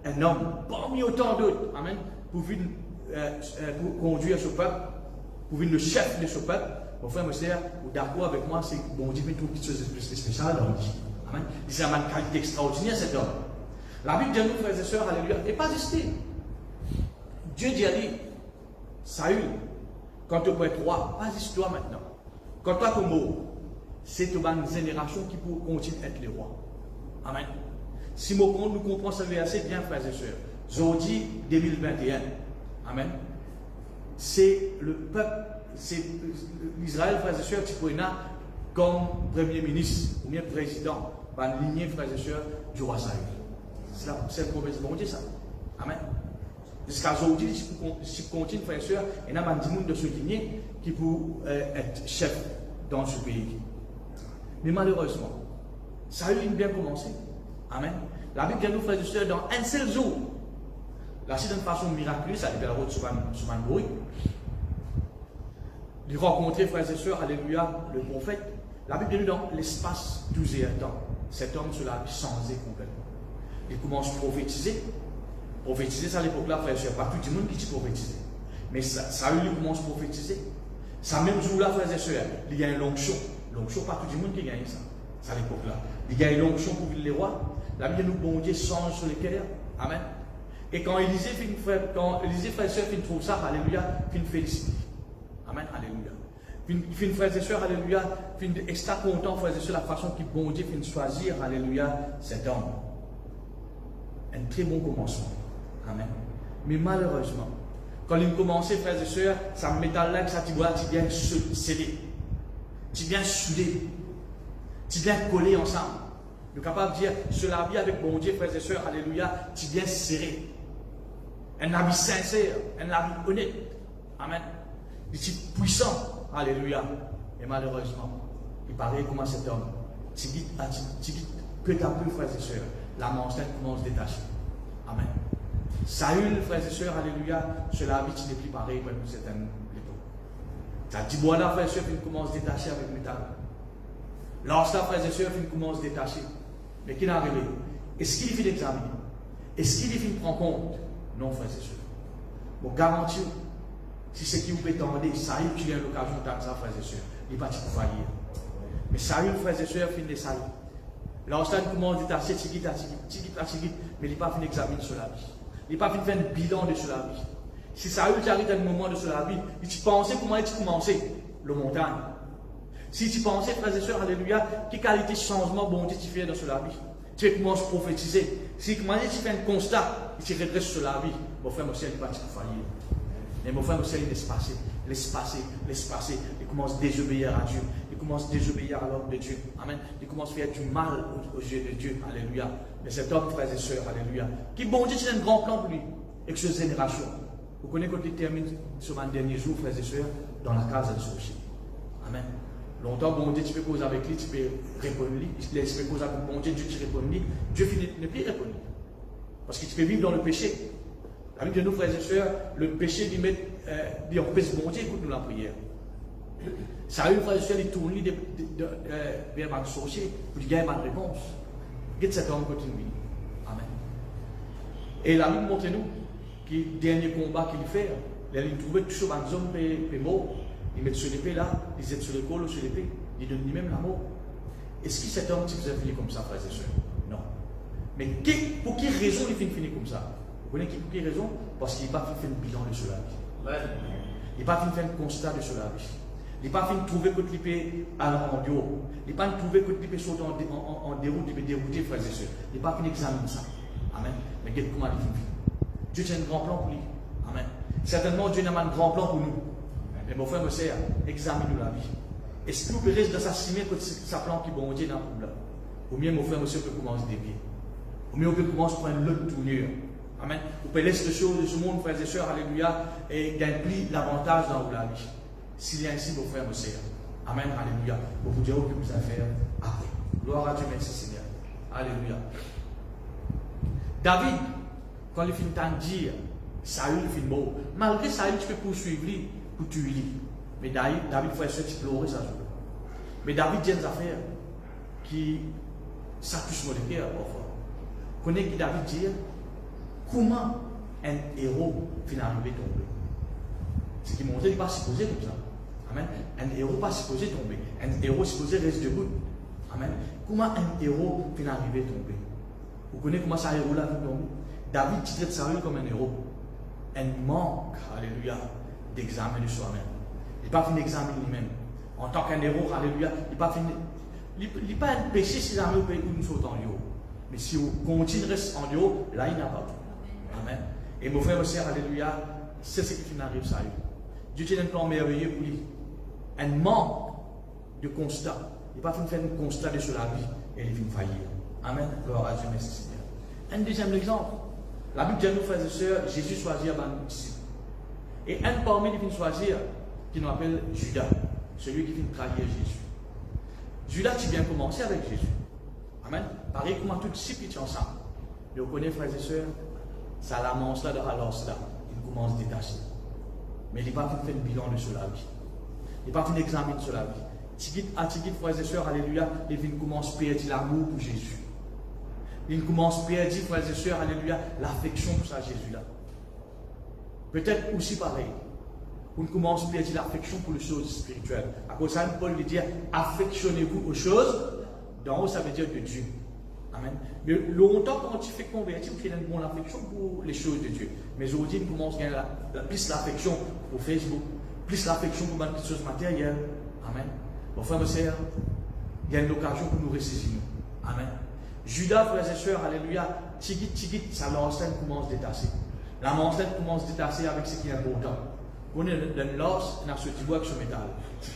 un homme parmi autant d'autres. Amen. Pour venir pour conduire ce peuple. Pour venir le chef de ce peuple. Mon frère, mon sœur, vous d'accord avec moi, c'est que bon Dieu fait quelque chose de plus spécial dans lui. Amen. Il a une qualité extraordinaire cet homme. La Bible dit à nous, frères et sœurs, alléluia. Et pas juste. Dieu dit à lui, Saül, quand tu es roi, pas juste toi maintenant. Quand toi tu mort, c'est une génération qui peut continuer à être les rois. Amen. Si nous comprenons ce verset bien, frères et sœurs, Aujourd'hui 2021, Amen. C'est le peuple, c'est l'Israël, frères et sœurs, qui peut comme premier ministre ou bien président, par la lignée, frères et sœurs, du roi Saül. C'est la promesse de bon Dieu, ça. Amen. Jusqu'à aujourd'hui, si on continue, frères et sœurs, il y a des gens de ce lignée qui peuvent être chefs dans ce pays. Mais malheureusement, Saül a bien commencé. Amen. La Bible dit nous, frères et sœurs, dans un seul jour, là, c'est d'une façon miraculeuse, ça a été la route sur un bruit. Il rencontrer, frères et sœurs, alléluia, le prophète. La Bible dit dans l'espace 12 ans, cet homme cela a changé complètement. Il commence à prophétiser. Prophétiser, ça à l'époque-là, frères et sœurs, pas tout le monde qui dit prophétiser. Mais ça lui commence à prophétiser. Ça même jour-là, frères et sœurs, il y a une l'onction. L'onction, pas tout le monde qui gagne ça. C'est à l'époque-là. Il y a une l'onction pour les rois. La Bible dit nous, bon Dieu, change sur les cœurs. Amen. Et quand Élisée, frères et sœurs, trouve ça, alléluia, fin félicite. Amen, alléluia. Fin frères et sœurs, alléluia, fin extra content, frères et sœurs, la façon qu'il bon Dieu fin choisir, alléluia, cet homme. Un très bon commencement. Amen. Mais malheureusement, quand il commençait, frères et sœurs, ça me met dans l'air que ça, tu vois, tu viens sceller. Tu viens souder. Tu viens coller ensemble. Tu es capable de dire, cela vie avec bon Dieu, frères et sœurs, alléluia, tu viens serrer. Un habit sincère, un habit honnête. Amen. Il est puissant. Alléluia. Et malheureusement, il paraît comme cet homme. Tu dis que tu as pu, frères et sœurs, la montagne commence à se détacher. Amen. Saül, frères et sœurs, alléluia, cela vie, tu n'es plus pareil pour certaines époques. Ça dit, voilà, frères et sœurs, il commence à se détacher avec le métal. Lorsque, frères et sœurs, il commence à se détacher. Mais qui est arrivé? Est-ce qu'il est fait d'examiner? Est-ce qu'il est fait de prendre compte? Non, frères et sœurs. Bon, garantis, si c'est qui vous prétendez, Saül, tu as l'occasion de faire ça, frères et sœurs, il va te faillir. Mais Saül, frères et sœurs, fin de Saül. Lorsqu'il commence à détacher, mais il n'est pas fin d'examiner sur la vie. Il n'est pas fin de faire un bilan de sur la vie. Si Saül arrive à un moment de sur la vie, tu pensais comment il commençait le montagne. Si tu pensais, frères et sœurs, alléluia, quelle qualité de changement bon Dieu tu fais dans sur la vie. Tu commences à prophétiser. Si tu fais un constat, tu redresses sur la vie. Mon frère, mon ciel, il va te faillir. Mais mon frère, mon ciel, il laisse passer. Il commence à désobéir à Dieu. Il commence à désobéir à l'ordre de Dieu. Amen. Il commence à faire du mal aux yeux de Dieu. Alléluia. Mais cet homme, frères et sœurs, alléluia, qui bon Dieu, c'est un grand plan pour lui. Et que cette génération. Vous connaissez quand il termine sur un dernier jour, frères et sœurs, dans la case de sorcier. Amen. Longtemps, bon Dieu, tu peux causer avec lui, tu peux répondre lui. Tu peux causer avec bon Dieu, tu réponds lui. Dieu finit ne plus répondre. Parce que tu peux vivre dans le péché. La Bible de nous, frères et sœurs, le péché dit empêche bon Dieu, écoute-nous la prière. Ça a eu, frères et sœurs, il tourne vers un sorcier pour qu'il gagne ma réponse. Guide cet homme continue. Amen. Et la Bible montre-nous que le dernier combat qu'il fait, il trouvait toujours un homme mort. Il met sur l'épée là, il jette sur l'épaule ou sur l'épée, il donne lui-même la mort. Est-ce que cet homme vous a fini comme ça, frères et sœurs? Non. Mais pour quelle raison il finit comme ça? Vous connaissez pour quelle raison? Parce qu'il n'a pas fait un bilan de cela. Il n'a pas fait un constat de cela. Il n'a pas fait trouver que l'épée en dehors. Il n'a pas trouvé que l'épée saute en déroute, il peut dérouter, frères et sœurs. Il n'a pas fait examiner ça. Amen. Mais quel comment il fait? Dieu a un grand plan pour lui. Amen. Certainement, Dieu n'a pas un grand plan pour nous. Mais mon frère, mon sœur, examine-nous la vie. Est-ce que vous pouvez rester dans sa cimée que sa plan qui bon Dieu dans le problème? Ou bien, mon frère, mon sœur, peut commencer à dévier. Ou bien, on peut commencer à prendre l'autre tournure. Amen. Vous pouvez laisser les choses de ce monde, frères et sœurs, alléluia, et gagner plus l'avantage dans la vie. S'il y a ainsi, mon frère, mon sœur. Amen, alléluia. Pour vous dire ce que vous allez faire après. Gloire à Dieu, merci Seigneur. Alléluia. David, quand il finit de dire, Saül finit mort. Malgré Saül, tu peux poursuivre lui. Pour tuer lui. Mais David, frère, tu pleurais ça. Mais David dit des affaires qui ça touche mon cœur parfois. Vous connaissez qui David dit? Comment un héros finit arrivé tomber? Ce qui montre qu'il n'est pas supposé comme ça. Amen. Un héros n'est pas supposé tomber. Un héros est supposé rester debout. Amen. Comment un héros finit arrivé tomber? Vous connaissez comment ça héros-là finit tomber? David titre Saül comme un héros. Un manque, alléluia, d'examen de soi-même. Il n'est pas fini d'examiner lui-même. En tant qu'un héros, alléluia, il n'est pas fini. Il n'est pas un péché si jamais vous payez une faute en Dieu. Mais si vous continuez en Dieu, là, il n'a pas tout. Amen. Et mon frère, mon sœur, alléluia, c'est ce qui arrive, ça. Dieu tient un plan merveilleux pour lui. Un manque de constat. Il n'est pas fini de faire un constat de sur la vie et il vient faillir. Amen. Gloire à Dieu, merci Seigneur. Un deuxième exemple. La Bible dit à nous, frères et sœurs, Jésus choisit un disciple. Et un parmi les vient choisir, qui nous appelle Judas, celui qui vient trahir Jésus. Judas, tu viens commencer avec Jésus. Amen. Pareil, comment tout disciple qui est ensemble. Mais vous connaissez, frères et sœurs, ça l'amance là, de alors là, il commence à détacher. Mais il n'est pas fait un bilan de cela vie. Il n'est pas fait un examen de cela vie. Tigit, frères et sœurs, alléluia, il commence à perdre l'amour pour Jésus. Il commence à perdre, frères et sœurs, alléluia, l'affection pour ça Jésus-là. Peut-être aussi pareil. On commence à perdre l'affection pour les choses spirituelles. À cause de ça, Paul lui dit, affectionnez-vous aux choses d'en haut, ça veut dire de Dieu. Amen. Mais longtemps, quand tu fais convertir, tu as une bonne affection pour les choses de Dieu. Mais aujourd'hui, on commence à gagner plus l'affection pour Facebook, plus l'affection pour les choses matérielles. Amen. Bon, frère, sœur, il y a une occasion pour nous ressaisir. Amen. Judas, frères et sœurs, alléluia, tigit, sa lancette commence à détasser. La lancette commence à détasser avec ce qui est important. On est dans l'os, on a ce bois avec ce métal.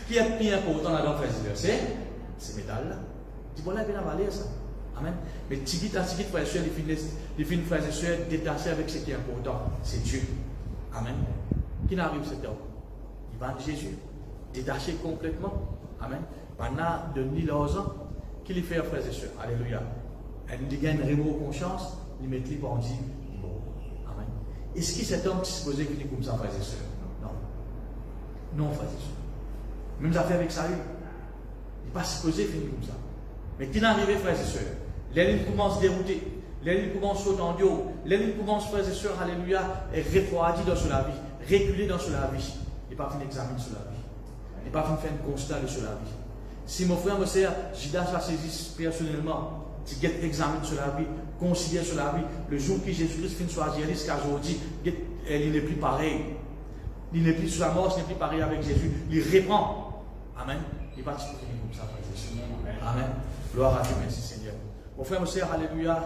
Qui est plus important là-dedans, frères et sœurs? C'est ce métal-là. Tu vois là, bien avaler ça. Amen. Mais tigit, frères et sœurs, les filles, frères et sœurs, détachés avec ce qui est important. C'est Dieu. Amen. Qui n'arrive cet homme? Il va de Jésus. Détaché complètement. Amen. Pendant de 1000 ans, qu'il y fait, frères et sœurs? Alléluia. Elle dit gagne remords conscience, il met les bandits. Amen. Est-ce que cet homme qui se posait qu'il est comme ça, frères et sœurs? Non. Non, frères et sœurs. Même affaire avec Saül. Il n'est pas supposé finir comme ça. Mais qu'il est arrivé, frères et sœurs, l'ennemi commence à dérouter, l'ennemi commence à sauter en Dieu, l'ennemi commence, frères et sœurs, alléluia, et refroidir dans la vie, reculer dans la vie. Il n'est pas fait d'examen sur la vie. Il n'est pas fait de faire un constat sur la vie. Si mon frère, ma sœur, Judas a saisi personnellement, tu get examine sur la vie, considère sur la vie, le jour que Jésus-Christ finit choisir jusqu'à aujourd'hui, il n'est plus pareil. Il n'est plus sur la mort, il n'est plus pareil avec Jésus. Il reprend. Amen. Il n'est pas tout comme ça, frère Jésus. Amen. Gloire à Dieu, merci Seigneur. Mon frère, ma sœur, alléluia,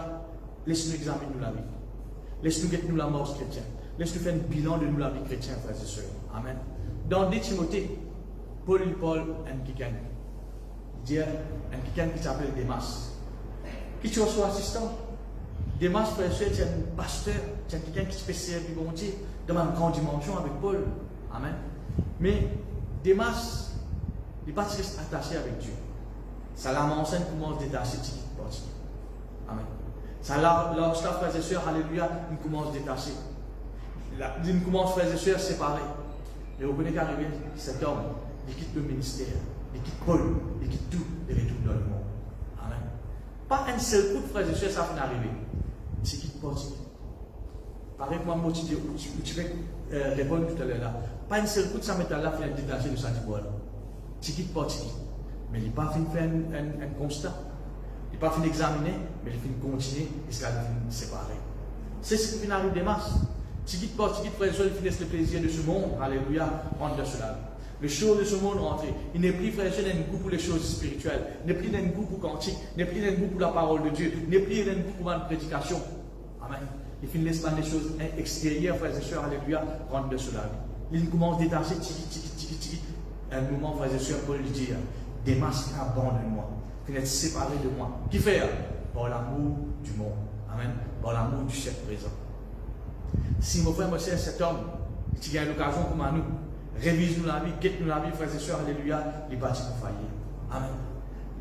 laisse-nous examiner nous la vie. Laisse-nous guetter nous la mort chrétienne. Laisse-nous faire un bilan de nous la vie chrétienne, frères et sœurs. Amen. Dans 2 Timothée, Paul, un quelqu'un. Il dit un quelqu'un qui s'appelle Démas. Qui tu reçois assistant? Démas, frère et sœur, c'est un pasteur, c'est quelqu'un qui se fait servir du bon Dieu dans une grande dimension avec Paul. Amen. Mais Démas, il n'est pas attaché avec Dieu. Ça la enseigne comment se détacher de Dieu. Amen. Ça là, frères et sœurs, alléluia, il commence à se détacher. Il commence, frères et sœurs, séparer. Et vous connaissez qu'arrivé, cet homme, il quitte le ministère, il quitte Paul, il quitte tout, et retourne dans le monde. Amen. Pas un seul coup de frères et sœurs, ça finit d'arriver. Il quitte pas. Pareil que moi, tu vais répondre tout à l'heure là. Pas un seul coup de sa métal là, finit de détacher de sa divoile. Il quitte pas. Mais il n'est pas fini de faire un constat. Il n'est pas fini d'examiner, mais il finit de continuer jusqu'à finir de séparer. C'est ce qui finit d'arriver des masses. Tigit, frère et soeur, il finit le plaisir de ce monde. Alléluia, rentre dans cela. Les choses de ce monde rentrent. Il n'est plus, frère et soeur, d'un goût pour les choses spirituelles. Il n'est plus d'un goût pour cantique. Il n'est plus d'un goût pour la parole de Dieu. Il n'est plus d'un goût pour une prédication. Amen. Il finit laisse pas les choses extérieures, frères et sœurs, alléluia, rentre dans cela. Il commence à détacher, tigit. Un moment, frères et sœurs, Paul lui dit, Démas, abandonne-moi. Il est séparé de moi. Qui fait? Par l'amour du monde. Amen. Par l'amour du siècle présent. Si mon frère, mon sœur, cet homme, qui a l'occasion comme à nous, révise-nous la vie, guette-nous la vie, frères et sœurs, alléluia, il bâtit pour faillir. Amen.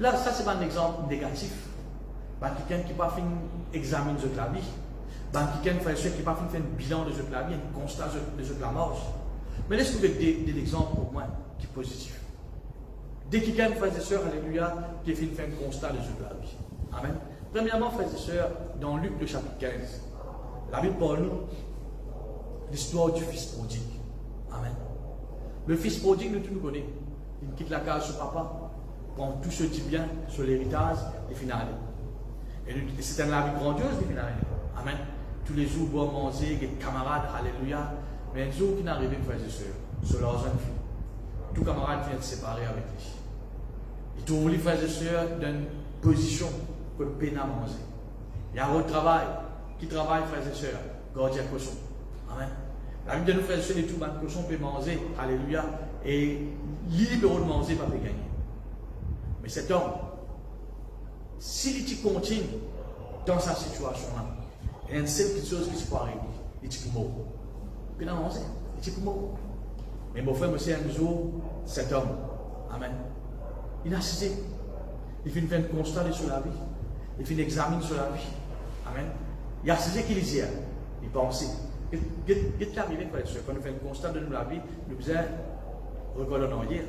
Là, ça, c'est pas un exemple négatif. Quelqu'un qui n'a pas fait examen de la vie. Quelqu'un, frères et sœurs, qui n'a pas fait un bilan de la vie, un constat de la mort. Mais laisse-nous avec des exemples au moins qui sont positifs. Dès quelqu'un, frères et sœurs, alléluia, qui fait un constat de la vie. Amen. Premièrement, frères et sœurs, dans Luc, le chapitre 15, la Bible parle nous l'histoire du fils prodigue. Amen. Le fils prodigue, nous tous nous connaissons. Il quitte la case de papa, prend tout ce qui bien sur l'héritage, et finale. Et c'est une vie grandiose, les finales. Amen. Tous les jours, boire, manger, des camarades, alléluia. Mais un jour qui n'arrive, frères et sœurs, sur leur jeune fille. Tout camarade vient de se séparer avec lui. Et tous les frères et sœurs dans une position que le peine à manger. Il y a un autre travail, qui travaille, frères et sœurs, gardien cochon. Amen. La Bible de nous frères et sœurs, les tout de cochon peut manger, alléluia, et libéraux de manger, pas peut gagner. Mais cet homme, s'il continue dans sa situation-là, il y a une seule petite chose qui se peut arriver, il est pour mort. Il n'a mangé, il est pour mort. Mais mon frère, monsieur, un jour, cet homme, amen, il a cessé. Il fait un constat sur la vie. Il fait un examen sur la vie. Amen. Il a cessé qu'il disait. Il pensait. Qu'est-ce qui arrive, frère et sœur, quand on fait un constat de la vie, nous faisons regarder en hier.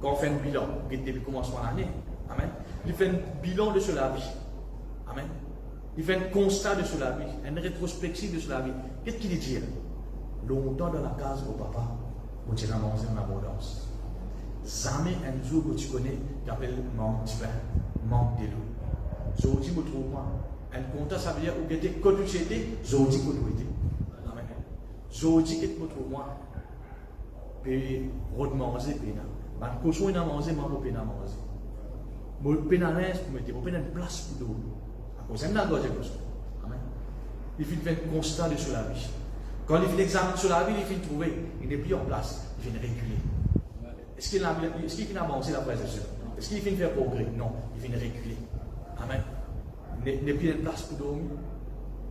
Quand on fait un bilan, depuis le commencement de l'année. Amen. Il fait un bilan de sur la vie. Amen. Il fait un constat de sur la vie, une rétrospective de sur la vie. Qu'est-ce qu'il dit? Longtemps dans la case au papa, où tu as mangé en abondance. Jamais un jour que tu connais, qui appelle manque de pain, manque de l'eau. Je dis, je trouve moi. Un compte, ça veut dire où tu étais, quand tu étais, je dis que tu étais. Amen. Je dis que tu trouves moi. Puis, manger, puis, quand cochon il a mangé, moi, je peux manger. Je peux manger, je peux une place pour l'eau. À cause de la gorge de cochon. Amen. Il fait un constat sur la vie. Quand il fait l'examen sur la vie, il fait trouver, il n'est plus en place, il vient reculer. Est-ce qu'il a avancé la frère et sœur? Est-ce qu'il vient faire progrès? Non, il vient reculer. Amen. Il n'est plus une place pour dormir.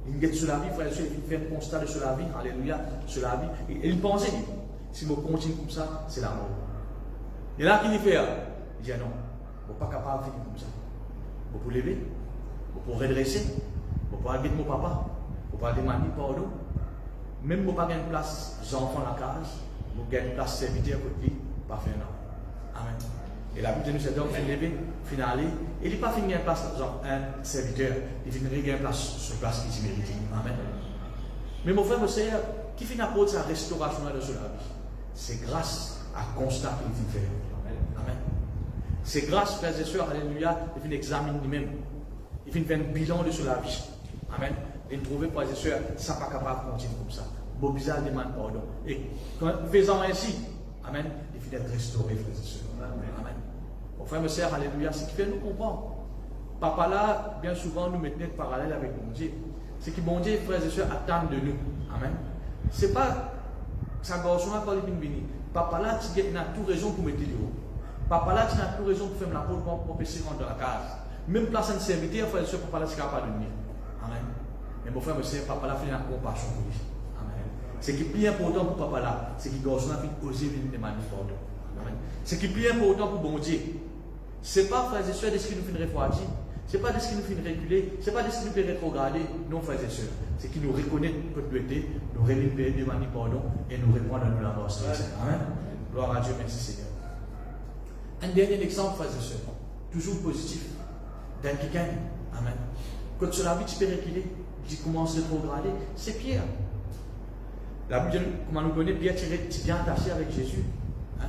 Il est sur la vie, frère et sœur, il fait un constat sur la vie, alléluia, sur la vie. Et il pensait, si je continue comme ça, c'est la mort. Et là, qu'il fait? Il dit non, je ne suis pas capable de finir comme ça. Je peux lever, je peux redresser, je peux aller mon papa, je peux aller demander pardon. Même si je n'ai pas une place, j'enfants dans la case, je n'ai une place serviteur côté lui, pas faire non. Amen. Et la Bible de nous dit donc, il lever, il aller, et il n'a pas fini une place, genre un serviteur, il finit une place sur place qu'il mérite. Amen. Mais mon frère, mon sœur, qui finit apporter sa restauration dans la vie? C'est grâce à constat qu'il vient faire. Amen. C'est grâce, frères et sœurs, alléluia, il vient examiner lui-même. Il vient faire un bilan de sur la vie. Amen. Et trouver, frères et sœurs, ça n'est pas capable de continuer comme ça. Bon, bizarre demande pardon. Et en faisant ainsi, amen, il finit d'être restauré, frères et sœurs. Amen. Mon frère, mes sœurs, alléluia, ce qui fait nous comprendre. Papa là, bien souvent, nous mettons en parallèle avec mon Dieu. Ce qui, mon Dieu, frères et sœurs, attend de nous. Amen. Ce n'est pas ça garçon quand il vient venir. Papa là, tu as toute raison pour mettre le haut. Papa là, tu as toute raison pour faire la porte pour passer dans la case. Même place de serviteur, frères et sœurs, papa là, tu es capable de venir. Amen. Mais mon frère, monsieur, papa là, fait la compassion pour lui. Amen. Ce qui est plus important pour papa là, c'est que le garçon a fait oser venir demander pardon. Amen. Ce qui est plus important pour bon Dieu, ce n'est pas, frères et sœurs, de ce qui nous fait refroidir, ce n'est pas de ce qui nous fait reculer, ce n'est pas de ce qui nous fait rétrograder. Non, frères et sœurs, c'est qui nous reconnaît notre beauté, nous réveille, demander pardon et nous répondre à nous la mort. Amen. Gloire à Dieu, merci Seigneur. Un dernier exemple, frères et sœurs, toujours positif, d'un qui gagne. Amen. Quand sur la vie, tu peux reculer. Qui commence à rétrograder, c'est Pierre. La Bible, comment nous connaît, Pierre, tu es bien attaché avec Jésus. Hein?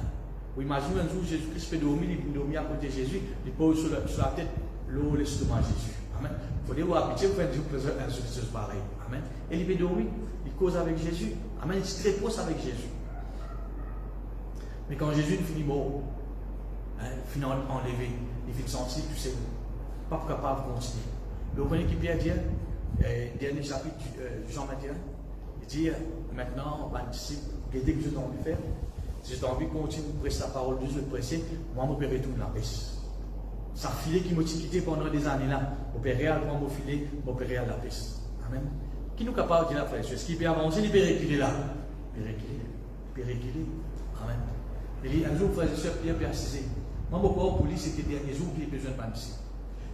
Vous imaginez un jour, Jésus-Christ fait dormir, il dormir à côté de Jésus, il pose sur la tête l'eau, l'estomac de Jésus. Amen. Il faut dire, vous habitez, vous faites un chose pareil. Amen. Et il fait dormir, il cause avec Jésus. Amen. Il se repose avec Jésus. Mais quand Jésus finit mort, hein, il finit enlevé, il finit sentir que c'est pas capable de continuer. Vous connaissez qui Pierre dit? Dernier chapitre, Jean 21, il dit maintenant, on va anticiper, regardez que j'ai envie de faire. Si j'ai envie de continuer à prêcher la parole de Dieu, de prêcher, moi, je vais retourner la pêche. Ça filet qui m'a quitté pendant des années là, je vais réellement me filer, je vais réellement la pêche. Amen. Qui nous capable de dire la frère? Est-ce qu'il peut avancer, il peut reculer là? Il peut reculer. Il peut reculer. Amen. Il dit un jour, frère et sœur, Pierre peut assiser. Moi, mon corps pour lui, c'était le dernier jour qu'il a besoin de participer.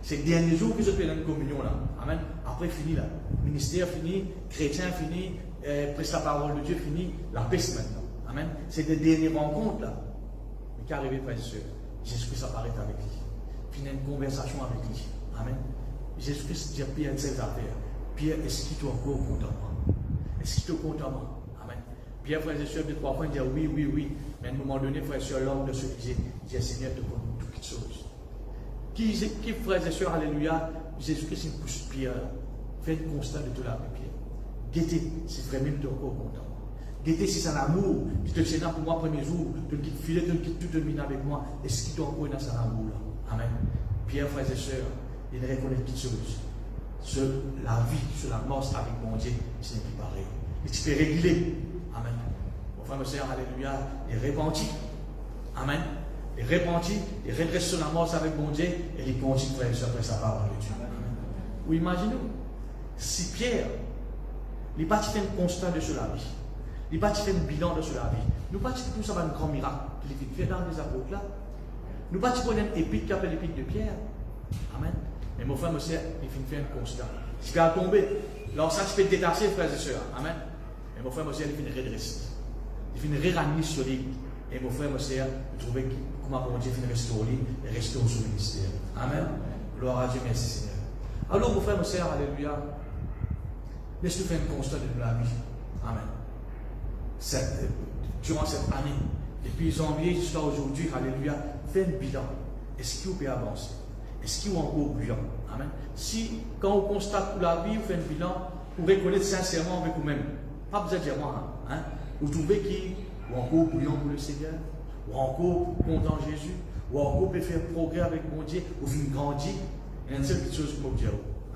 C'est le dernier jour que je fais une communion là. Amen. Après, fini là. Ministère fini, chrétien fini, prêche la parole de Dieu fini, la paix maintenant. Amen. C'est les dernières rencontres là. Mais qu'est arrivé, frère et sœur? Jésus-Christ apparaît avec lui. Finit une conversation avec lui. Amen. Jésus-Christ dit à Pierre de ses affaires. Pierre, est-ce qu'il est encore content? Est-ce qu'il est content? Amen. Pierre, frère et sœur, deux, trois fois, il dit oui, oui, oui. Mais à un moment donné, frère et sœur, l'homme de ce qu'il dit, Seigneur, te connais toutes choses. Qui, frères et sœurs, alléluia, Jésus-Christ, il pousse Pierre. Faites constat de tout là avec Pierre. Guettez, c'est vraiment encore content. qui était si c'est l'amour, qui te tient pour moi premier jour, qui te filait, qui te mine avec moi, est-ce qu'il t'a encore dans cet amour-là? Amen. Pierre, frères et sœurs, il reconnaît toutes choses. Sur la vie, sur la mort avec mon Dieu, ce n'est plus pareil. Et tu peux réguler. Amen. Mon frère, mon sœur, alléluia, il est repenti. Amen. Il est repenti, il regrette sur la mort avec mon Dieu, et il continue, frère et sœur, après sa parole de Dieu. Amen. Ou imaginez-vous, si Pierre, il n'a pas fait un constat de sur la vie, il n'a pas fait un bilan de sur la vie, nous pas tout ça va un grand miracle qu'il fait dans les apôtres là, nous pas pour une épître qui appelle l'épître de Pierre. Amen. Mais mon frère, monsieur, il fait un constat. Si il a tombé, alors ça, je peux détacher, frères et sœurs. Amen. Mais mon frère, monsieur, il fait une redresse. Il fait une réranie sur lui. Et mon frère, monsieur, il trouvait comment mon Dieu fait restaurer et restaurer son ministère. Amen. Gloire à Dieu, merci Seigneur. Alors, mon frère, monsieur, alléluia. Laisse-nous faire un constat de la vie. Amen. Durant cette année, depuis janvier jusqu'à aujourd'hui, alléluia, fais un bilan. Est-ce qu'il peut avancer? Est-ce qu'il y a encore bilan? Amen. Si, quand on constate la vie, vous faites un bilan, vous reconnaissez sincèrement avec vous-même. Pas besoin de dire moi. Hein? Vous trouvez qu'il y a encore bilan pour le Seigneur, ou encore content Jésus, ou encore peut faire progrès avec mon Dieu, ou venir grandir. Il y a une seule petite chose que je peux dire.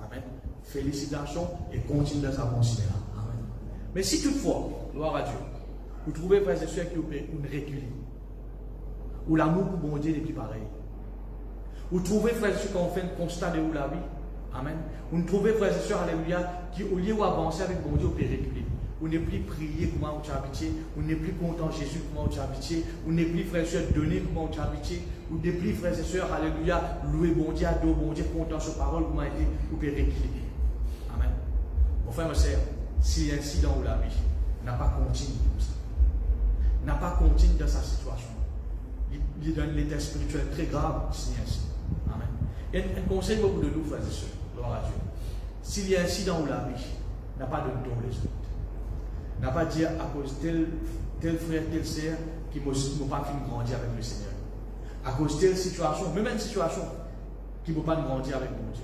Amen. Félicitations et continuez dans sa continuer. Amen. Mais si toutefois, gloire à Dieu, vous trouvez, frères et sœurs, qu'il y a une reculée, ou l'amour pour mon Dieu n'est plus pareil. Vous trouvez, frères et sœurs, quand on fait un constat de où la vie, amen. Vous trouvez, frères et sœurs, alléluia, qu'au lieu d'avancer avec mon Dieu, vous pouvez reculer. Vous n'êtes plus prier comment vous habitez, vous n'êtes plus content Jésus comment vous habitez, vous n'êtes plus, frères et sœurs, donner comment vous habitez, vous n'êtes plus, frères et sœurs, alléluia, louer bon Dieu, adorer bon Dieu, content sur parole, comment il dit, vous pouvez reculer. Amen. Mon frère, ma sœur, s'il y a un incident où la vie n'a pas continué comme ça, n'a pas continué dans sa situation, il est dans l'état spirituel très grave, c'est ainsi. Amen. Et un conseil pour de nous, frères et sœurs, gloire à Dieu. S'il y a un incident où la vie n'a pas de don les autres, n'a pas dit à cause de tel frère, telle sœur qui n'ont pas pu grandir avec le Seigneur, à cause de telle situation, même une situation qui ne peut pas grandir avec mon Dieu,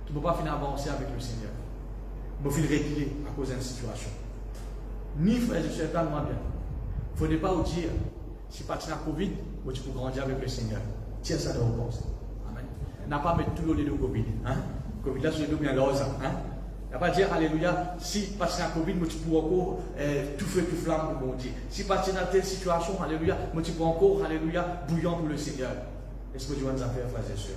qui ne peut pas finir avancer avec le Seigneur, il faut reculer à cause d'une situation. Ni frères et sœurs, parle-moi bien. Il ne faut pas vous dire, si pas tu as Covid, tu peux grandir avec le Seigneur. Tiens ça dans vos pensées. Amen. N'a pas mettre tout le de Covid. Hein? Covid là, c'est le bien là. Hein? N'a pas dire, alléluia, si pas tu as Covid, tu peux encore tout feu, tout flamme pour mon Dieu. Si pas tu as telle situation, alléluia, tu peux encore, alléluia, bouillant pour le Seigneur. Est-ce que tu vas nous faire, frères et sœurs?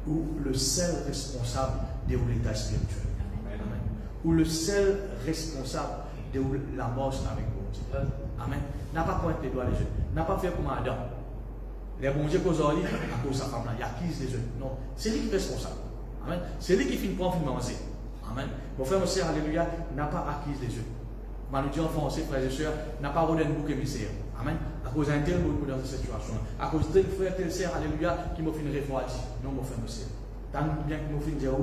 Ou le seul responsable de l'état spirituel. Amen. Ou le seul responsable de la mort avec mon Dieu. Amen. N'a pas pointé les doigts les yeux. N'a pas fait comme Adam. Les bons dieux qu'aux orlis, à cause de sa femme là, il acquise les yeux. Non, c'est lui qui est responsable. Amen. C'est lui qui finit pour financer. Amen. Mon frère, mon sœur, alléluia, n'a pas acquis les yeux. Ma nous dit en français, frères et sœurs, n'a pas rodé un bouc émissaire. Amen. À cause d'un tel mot dans cette situation. À cause de tel frère, tel sœur, alléluia, qui m'a fait une refroidie. Non, mon frère, mon sœur. Tant bien qu'il m'a fait dire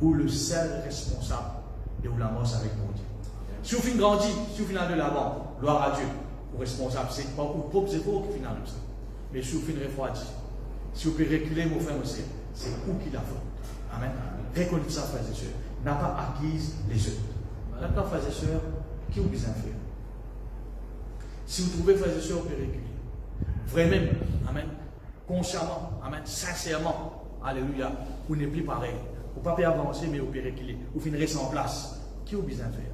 où le seul responsable de où la mort avec mon Dieu. Si vous finissez grandir, si vous finissez de l'avant, gloire à Dieu, vous responsable, c'est pas vos propres efforts qui finissent ça. Mais si vous finissez refroidi, si vous pouvez reculer, mon frère, mon sœur, c'est où qu'il a fait. Amen. Reconnaissez ça, frères et sœurs. N'a pas acquis les yeux. Maintenant, frères et sœurs, qui vous besoin faire? Si vous trouvez, frères et sœurs, vous pouvez reculer. Vraiment, amen, consciemment, amen, sincèrement, alléluia, vous n'êtes plus pareil. Vous ne pouvez pas avancer, mais vous pouvez reculer. Vous finirez sans place. Qui vous besoin faire?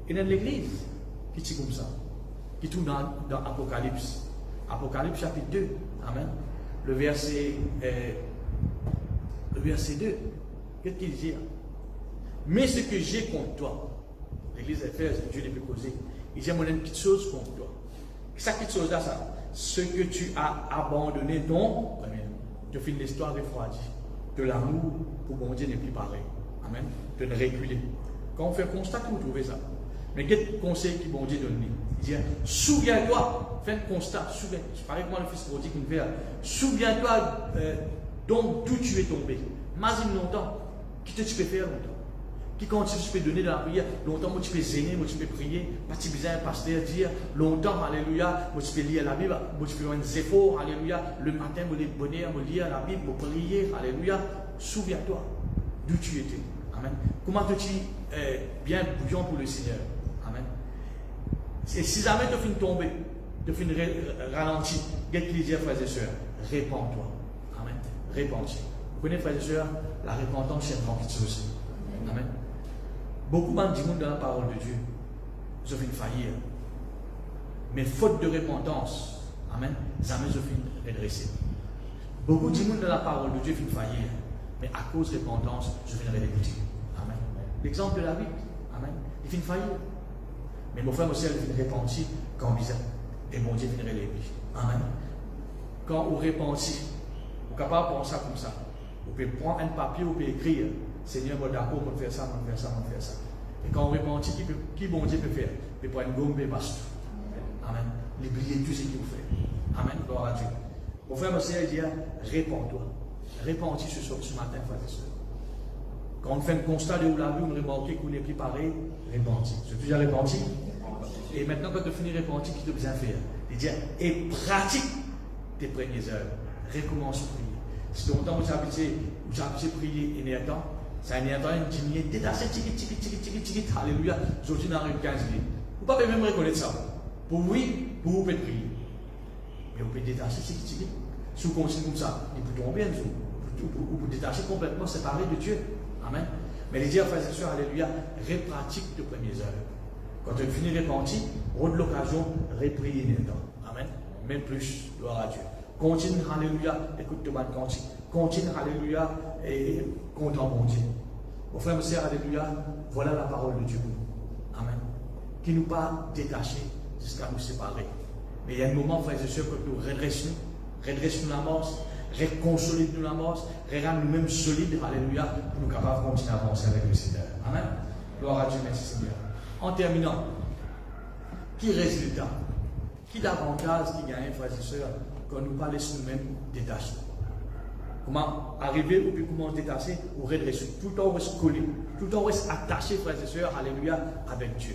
Et dans l'église, qui est comme ça, qui est tout dans Apocalypse. Apocalypse chapitre 2, amen. Le verset 2, qu'est-ce qu'il dit? Mais ce que j'ai contre toi, l'église Éphèse, Dieu n'est plus causé, il dit, moi, une petite chose contre toi. Cette petite chose-là, ça, ce que tu as abandonné, donc, tu finis l'histoire refroidie, de l'amour pour mon Dieu n'est plus pareil. Amen. De le réguler. Quand on fait un constat, vous trouvez ça. Mais quel conseil que bon Dieu donne? Il dit, souviens-toi, fais un constat, souviens-toi. Je parlais avec moi, le fils prodigue, une verre. Souviens-toi donc d'où tu es tombé. Imagine longtemps, qui tu peux faire longtemps. Qui quand tu peux donner dans la prière, longtemps, moi tu peux zéner, moi tu peux prier, pas tu besoin un pasteur dire, longtemps, alléluia, moi tu peux lire la Bible, moi tu peux faire un effort, alléluia, le matin, moi les bonheur, moi lire la Bible, moi prier, alléluia. Souviens-toi d'où tu étais. Amen. Comment tu es bien bouillant pour le Seigneur. Amen. Et si jamais tu finis tomber, tu finis ralentir, qu'est-ce qu'il dit, frères et sœurs? Répands-toi. Amen. Répands-toi. Vous connaissez, frères et sœurs, la repentance, c'est une grande chose. Amen. Beaucoup de gens dans la parole de Dieu, ils ont fini faillir. Mais faute de repentance, amen, jamais ils ont fini redresser. Beaucoup de gens dans la parole de Dieu finissent faillir. Mais à cause de repentance, je viens redébuter. Amen. L'exemple de la Bible, amen, il finit faillir. Mais mon frère, mon frère, il finit repentir quand bizarre. Et mon Dieu finit relever. Amen. Quand vous repentez, vous êtes capable de penser comme ça. Vous pouvez prendre un papier, vous pouvez écrire. Seigneur, moi d'accord, on faire ça, on faire ça, on faire ça. Et quand on repentit, qui bon Dieu peut faire? Il peut prendre une gomme et basta. Amen. L'oublier tout ce qu'il vous fait. Amen. Gloire à Dieu. Mon frère, mon frère, il dit, répands-toi. Répands-toi ce matin, frères et sœurs. Quand on fait un constat de où la vie, on remarque qu'on n'est plus pareil, répands-toi. Je suis déjà repenti. Et maintenant, quand tu finis repenti, qu'est-ce que tu besoin de faire? Il dit, et pratique tes premières heures. Recommence à prier. Si longtemps vous habitez prier et n'est temps, ça n'est pas une diminuée, détaché, tiki, alléluia, aujourd'hui dans une 15 minutes. Vous ne pouvez pas même reconnaître ça. Pour oui, pour vous pouvez prier. Mais vous pouvez détacher, tiki. Si vous continuez comme ça, il peut tomber un jour. Vous pouvez détacher complètement séparé de Dieu. Amen. Mais les dire, frères et sœurs, alléluia, repratique de premières heures. Quand tu finis repenti, on a l'occasion de reprier les temps. Amen. Même plus, gloire à Dieu. Continue, alléluia, écoute-toi, continue. Continue, alléluia, et content mon Dieu. Mon frère, mon sœur, alléluia, voilà la parole de Dieu. Amen. Qui nous pas détachés jusqu'à nous séparer. Mais il y a un moment, frères et sœurs, que nous redressons la mort, reconsolidons la mort, rendons nous-mêmes solides, alléluia, pour nous capables de continuer à avancer avec le Seigneur. Amen. Gloire à Dieu, merci Seigneur. En terminant, qui résultat, qui davantage qui gagne, frères et sœurs, quand nous parlons nous-mêmes détachés. Comment arriver ou puis comment se détacher ou redresser. Tout le temps reste collé, tout le temps reste attaché, frères et sœurs, alléluia, avec Dieu.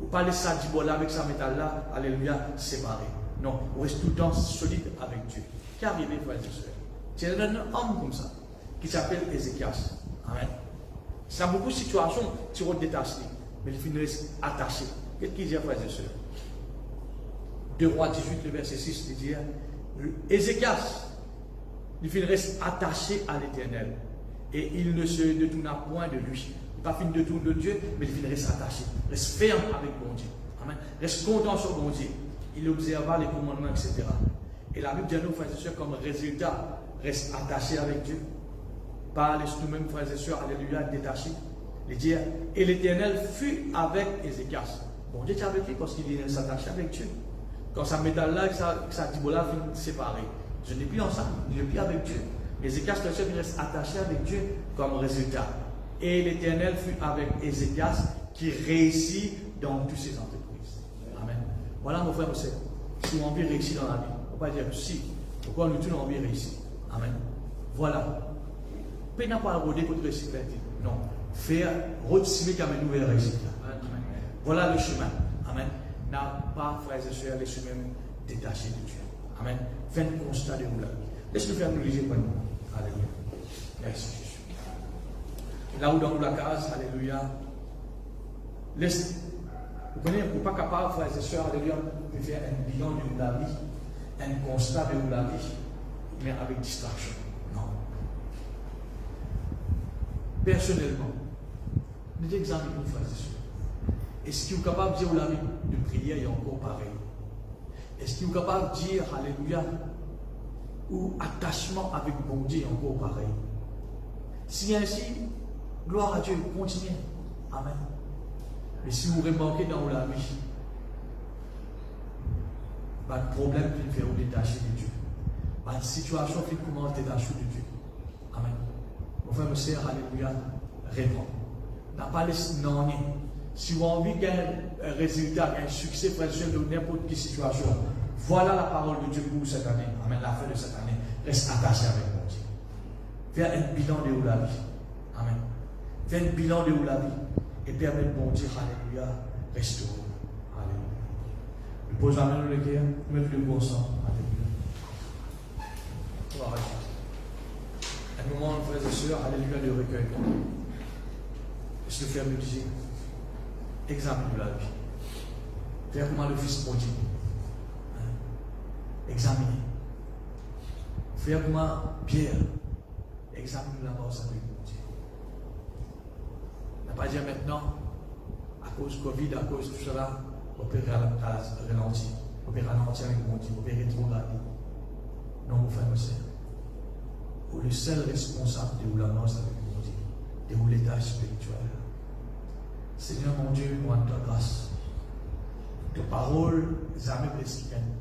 Ou pas laisser ça du là avec sa métal là, alléluia, séparé. Non, on reste tout le temps solide avec Dieu. Qui est arrivé, frères et sœurs? C'est un homme comme ça, qui s'appelle Ézéchias. Amen. C'est à beaucoup de situations qui sont détachées, mais il finit attaché. Qu'est-ce qu'il dit, frères et sœurs? 2 Rois 18, le verset 6, il dit Ézéchias, il reste attaché à l'Éternel et il ne se détourna point de lui. Il n'a pas fini de tourner de Dieu, mais il reste attaché, reste ferme avec bon Dieu. Amen. Reste content sur bon Dieu. Il observa les commandements, etc. Et la Bible dit à nous, frères et sœurs, comme résultat, reste attaché avec Dieu. Pas laisse nous-mêmes, frères et sœurs, alléluia, détachés. Il dit, et l'Éternel fut avec Ézéchias. Bon Dieu était avec lui parce qu'il s'attachait avec Dieu. Quand ça métal là, ça dit là, finit séparé. Je n'ai plus ensemble, il n'est plus avec Dieu. Ézéchias, il reste attaché avec Dieu comme résultat. Et l'Éternel fut avec Ézéchias qui réussit dans toutes ses entreprises. Amen. Voilà, mon frère, mon sœur. Si on a envie de réussir dans la vie, on ne va pas dire si. Pourquoi nous tous avons envie de réussir? Amen. Voilà. Peu n'a pas à rôder pour réussir. Non. Faire retirer comme une nouvelle réussite. Voilà le chemin. Amen. N'a pas, frères et sœurs, les chemins détachés de Dieu. Amen. Faites un constat de vous là. Laisse-nous faire nous léger pour nous. Alléluia. Merci Jésus. Là où dans la case, alléluia. Laisse. Vous connaissez, vous n'êtes pas capable, frères et sœurs, alléluia, de faire un bilan de la vie, un constat de la vie, mais avec distraction. Non. Personnellement, nous examinons, frères et sœurs. Est-ce qu'il est capable de dire la vie de prière est encore pareil? Est-ce qu'il est capable de dire alléluia ou attachement avec bon Dieu est encore pareil? Si ainsi, gloire à Dieu, continuez. Amen. Mais si vous remarquez dans la vie, pas de problème qui fait vous détacher de Dieu. Pas de situation qui commence à détacher de Dieu. Amen. Mon frère, mon sœur, alléluia, réponds. N'a pas laissé non. Si vous avez envie d'un résultat, un succès, frère, de n'importe quelle situation, voilà la parole de Dieu pour vous cette année. Amen. La fin de cette année, reste attaché avec mon Dieu. Fais un bilan de où la vie. Amen. Fais un bilan de où la vie. Et permettre mon Dieu, alléluia, restaurer. Alléluia. Nous posons la main dans le cœur, nous mettons le bon sang. Alléluia. Gloire à Dieu. Un moment, frères et sœurs, alléluia, de recueil. Est-ce que faire me dire? Examine la vie. Faire comment le Fils prodigue. Examiner. Faire comment Pierre examine la mort avec mon Dieu. On n'a pas dit maintenant, à cause Covid, à cause de tout cela, on peut ralentir. On peut ralentir avec mon Dieu. On peut rétrograder. Non, mon frère, mon sœur. Vous le seul responsable de où la mort avec mon Dieu. De où l'état spirituel. Seigneur mon Dieu, nous rendons ta grâce. Ta parole, jamais blessée qui gagne.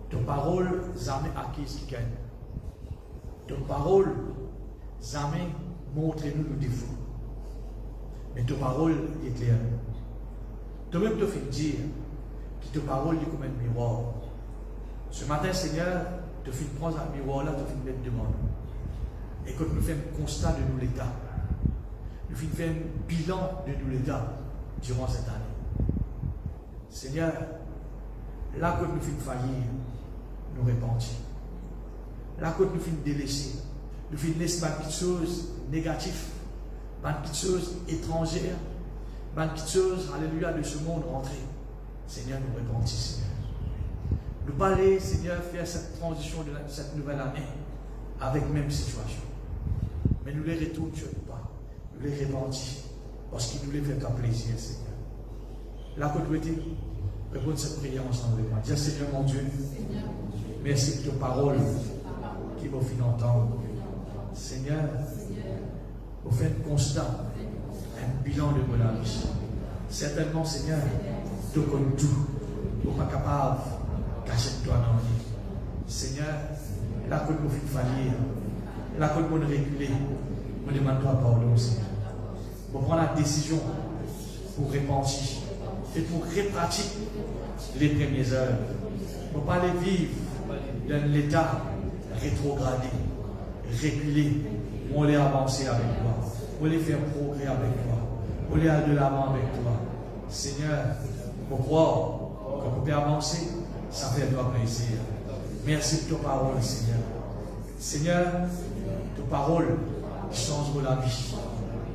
Ta parole, jamais acquise qui gagne. Ta parole, jamais montre-nous nos défauts. Mais ta parole est claire. Toi-même, tu fais dire que ta parole est comme un miroir. Ce matin, Seigneur, tu fais prendre un miroir là, tu fais mettre devant nous. Et quand nous faisons un constat de nous l'état, nous faisons un bilan de nous l'état durant cette année. Seigneur, là que nous faisons faillir, nous repentir. Là que nous faisons délaisser, nous faisons laisser des petites choses négatives, des petites choses étrangères, des petites choses, alléluia, de ce monde rentrer. Seigneur, nous repentir, Seigneur. Nous parler, Seigneur, faire cette transition de cette nouvelle année avec même situation. Mais nous les retournons sur nous pas. Nous les repentir parce qu'il nous les fait qu'un plaisir, Seigneur. Là que tu étais, répondre cette prière ensemble avec moi. Dis, Seigneur mon Dieu, merci pour ta parole qui m'a fait entendre. Seigneur, vous faites constat, un bilan de mon vie. Certainement, Seigneur, tu connais tout. Tu n'es pas capable de cacher toi dans la vie. Seigneur, là que nous faisons faillir, là que nous réguler, nous demandons pardon, Seigneur. Pour prendre la décision pour repentir et pour répratiquer les premières heures. Pour ne pas les vivre dans l'état rétrogradé, reculer, pour les avancer avec toi, pour les faire progrès avec toi, pour les aller de l'avant avec toi. Seigneur, pour croire qu'on peut avancer, ça fait toi plaisir. Merci pour ta parole, Seigneur. Seigneur, ta parole change la vie.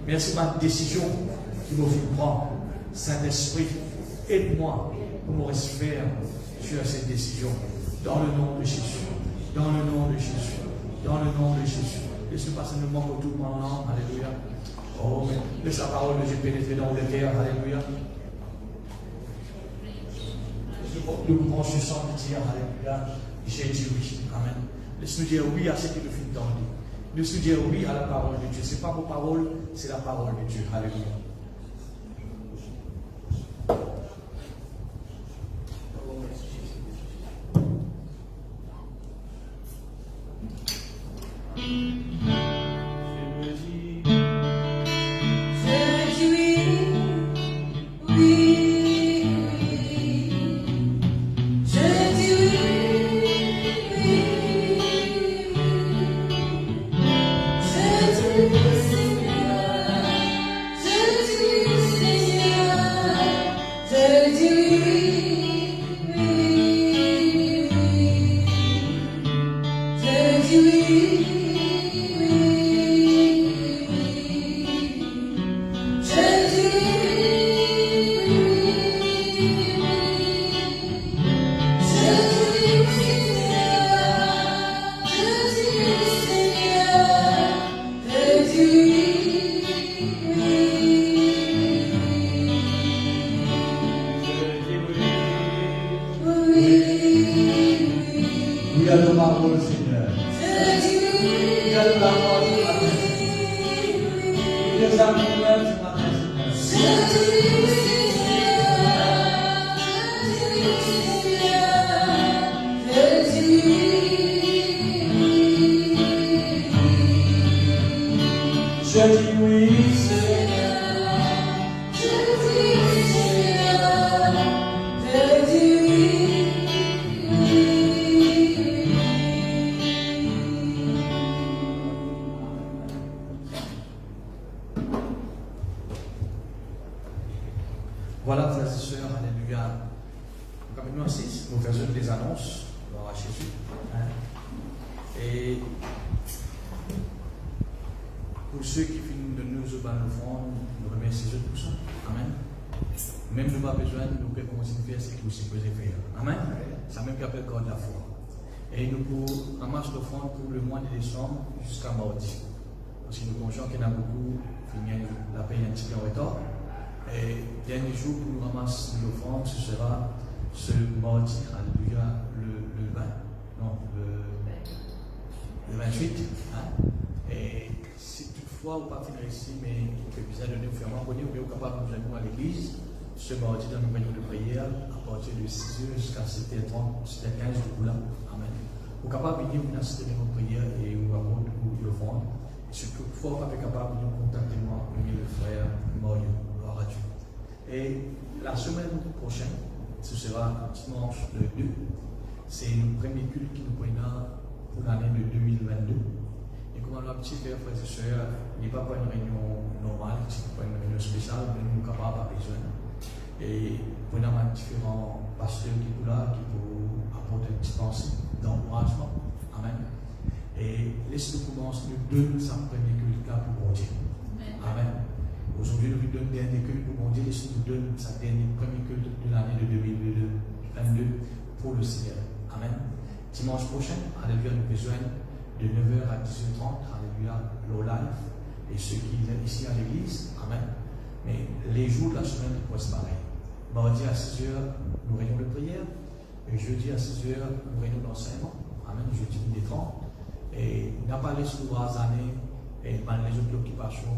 Merci pour ma décision qui m'a fait prendre. Saint-Esprit, aide-moi pour me rester ferme sur cette décision. Dans le nom de Jésus. Dans le nom de Jésus. Dans le nom de Jésus. Laisse-nous passer le moment autour de mon âme. Alléluia. Oh, laisse la parole de Dieu pénétrer dans le cœur. Alléluia. Nous pouvons se sentir dire Alléluia. J'ai dit oui. Amen. Laisse-nous dire oui à ce que nous faisons dans nous. Laisse-nous dire oui à la parole de Dieu. Ce n'est pas vos paroles, c'est la parole de Dieu. Alléluia. Voilà, frères et sœurs, alléluia. Comme nous assistons, nous faisons des annonces, gloire à Jésus. Et pour ceux qui finissent de nous offrande, nous remercions pour ça. Amen. Même nous pas besoin, nous pouvons continuer à faire ce que nous supposons faire. Amen. Ça même qui appelle God la foi. Et nous pouvons ramasser l'offrande pour le mois de décembre jusqu'à mardi. Parce que nous conscients qu'il y en a beaucoup qui la paye un petit peu en retard. Et dernier jour pour nous ramasser l'offrande, ce sera ce mardi, alléluia, le 20. Non, le 28. Hein? Et si toutefois vous ne partez ici, mais il fait bizarre de nous faire abonner, vous êtes capable de nous joindre à l'église ce mardi dans nos réunions de prière à partir de 6h jusqu'à 7h30, 7h15 du là. Amen. Vous êtes capable de venir vous assister à nos prières et vous apporter le fond. Si toutefois vous n'êtes pas capable de nous contacter, moi, le frère Mario, gloire à Dieu. Et la semaine prochaine, ce sera dimanche le 2. C'est le premier culte qui nous prendra pour l'année de 2022. Et comme on a un petit frère, frères et sœurs, il n'est pas pour une réunion normale, c'est pas une réunion spéciale, mais nous sommes capables de besoin. Et nous avons différents pasteurs qui sont là, qui peuvent apporter une petite pensée d'encouragement. Amen. Et laissez-nous commencer, nous donner sa première culte là pour bon Dieu. Amen. Aujourd'hui, nous lui donnons le dernier culte pour bon Dieu, laissez-nous donner sa dernière première culte de l'année de 2022 pour le Seigneur. Amen. Dimanche prochain, alléluia, nous besoin de 9h à 18h30, alléluia, low life. Et ceux qui viennent ici à l'église, amen. Mais les jours de la semaine, c'est pareil. Mardi à 6h, nous réunions de prière. Et jeudi à 6h, nous réunions d'enseignement. Amen. Jeudi 30. Et n'a pas laissé nous rasaner et mal les autres occupations,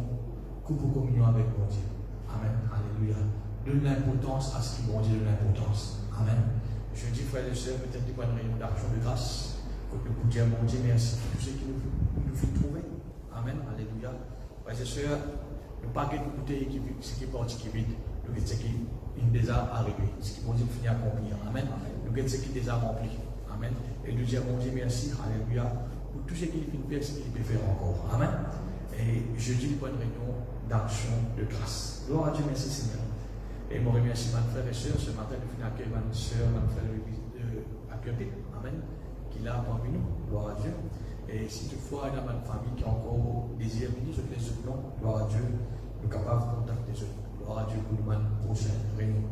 coupe communion avec mon Dieu. Amen. Alléluia. Donne l'importance à ce qui mon Dieu donne l'importance. Amen. Je dis, frères et sœurs, peut-être qu'il y a une réunion d'action de grâce. Que nous pouvons dire, mon Dieu, merci pour tout ce qui nous fait trouver. Amen. Alléluia. Frères et sœurs, nous ne pas que nous écouter ce qui est parti qui vite, nous ce qui est déjà arrivé, ce qui mon Dieu finit à accomplir. Amen. Nous avons ce qui est déjà rempli. Amen. Et nous dire, mon Dieu, merci. Alléluia. Pour tout ce qu'il peut faire, ce qu'il peut faire encore. Amen. Et je dis, pour une réunion d'action de grâce. Gloire à Dieu, merci Seigneur. Et je remercie mes frères et sœurs ce matin de finir accueillir ma sœur, ma frère à Cœur. Amen. Qui est là parmi nous. Gloire à Dieu. Et si toutefois il y a une famille qui a encore désir de venir, je les soutenons. Gloire à Dieu. Nous sommes capables de contacter les autres. Gloire à Dieu pour une prochaine réunion.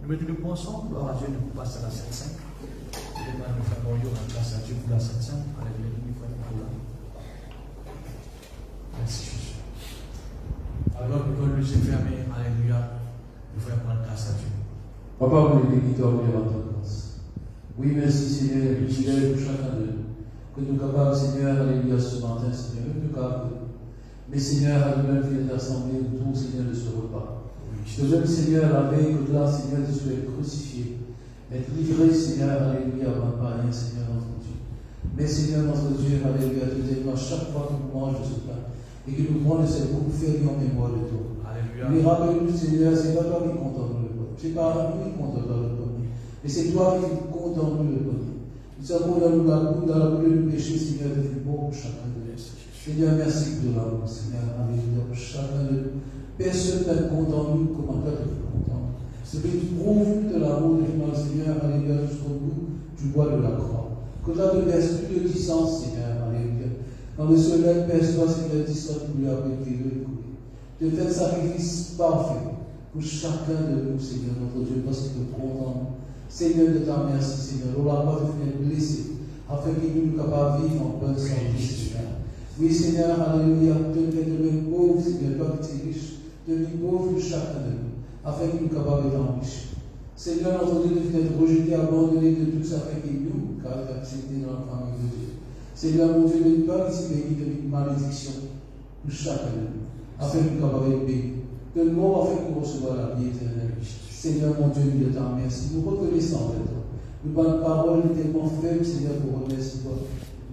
Nous mettons nous ensemble. Gloire à Dieu. Nous passons à la Sainte Sainte. Nous allons faire bonjour à grâce à Dieu pour la Sainte Sainte. Alléluia. Merci Jésus. Alors que le Dieu fermé, alléluia, nous faisons prendre grâce à Dieu. Papa, vous les bénissons de votre grâce. Oui, merci Seigneur, fidèle pour chacun d'eux. Que nous capables, Seigneur, alléluia, ce matin, Seigneur, que nous capables. Mais Seigneur, à nous-mêmes, venir d'assembler autour, Seigneur, de ce repas. Je veux, Seigneur, la veille, au-delà, Seigneur, de ce être crucifié, être livré, Seigneur, alléluia, avant pas rien, Seigneur, notre Dieu. Mais Seigneur, notre Dieu, alléluia, à chaque fois que nous mangeons de ce pain, et que nous prenons cette coupe fermée en mémoire de toi. Alléluia. Mais rappelle-nous, Seigneur, c'est pas toi qui compte en nous le premier. C'est pas nous qui compte en nous le premier. Mais c'est toi qui compte en nous le premier. Nous savons dans la boue de péché, Seigneur, de plus bon pour chacun de nous. Seigneur, merci de l'amour, Seigneur. Alléluia. Pour chacun de nous. Personne ne compte en nous comme toi tu es content. C'est que tu prouves de l'amour de notre Seigneur, alléluia, jusqu'au bout du bois de la croix. Que toi te laisses plus de distance, Seigneur, alléluia. Quand le soleil perçoit, Seigneur, distance pour lui avec les deux coups. Tu fais un sacrifice parfait pour chacun de nous, Seigneur, notre Dieu, parce que tu es content. Seigneur, de ta merci, Seigneur. On l'a pas fait blesser, afin que nous soyons capables de vivre en bonne santé, Seigneur. Oui, Seigneur, alléluia, tu fais de nous pauvres, Seigneur, toi qui es riche, devenir pauvre pour chacun de nous, afin que nous soyons capables d'être enrichis. Seigneur, notre Dieu, tu fais rejeter, abandonner de tout ça, afin que nous, car tu as accepté dans la famille de Dieu. Seigneur, mon Dieu, ne pas ici béni de une malédiction pour chacun de nous, afin que nous soyons capables d'être bénis. Donne-moi afin que nous recevions la vie éternelle. Seigneur, mon Dieu, nous te remercions. Nous reconnaissons de toi. Nous parlons parole tellement faible, Seigneur, pour remercier toi.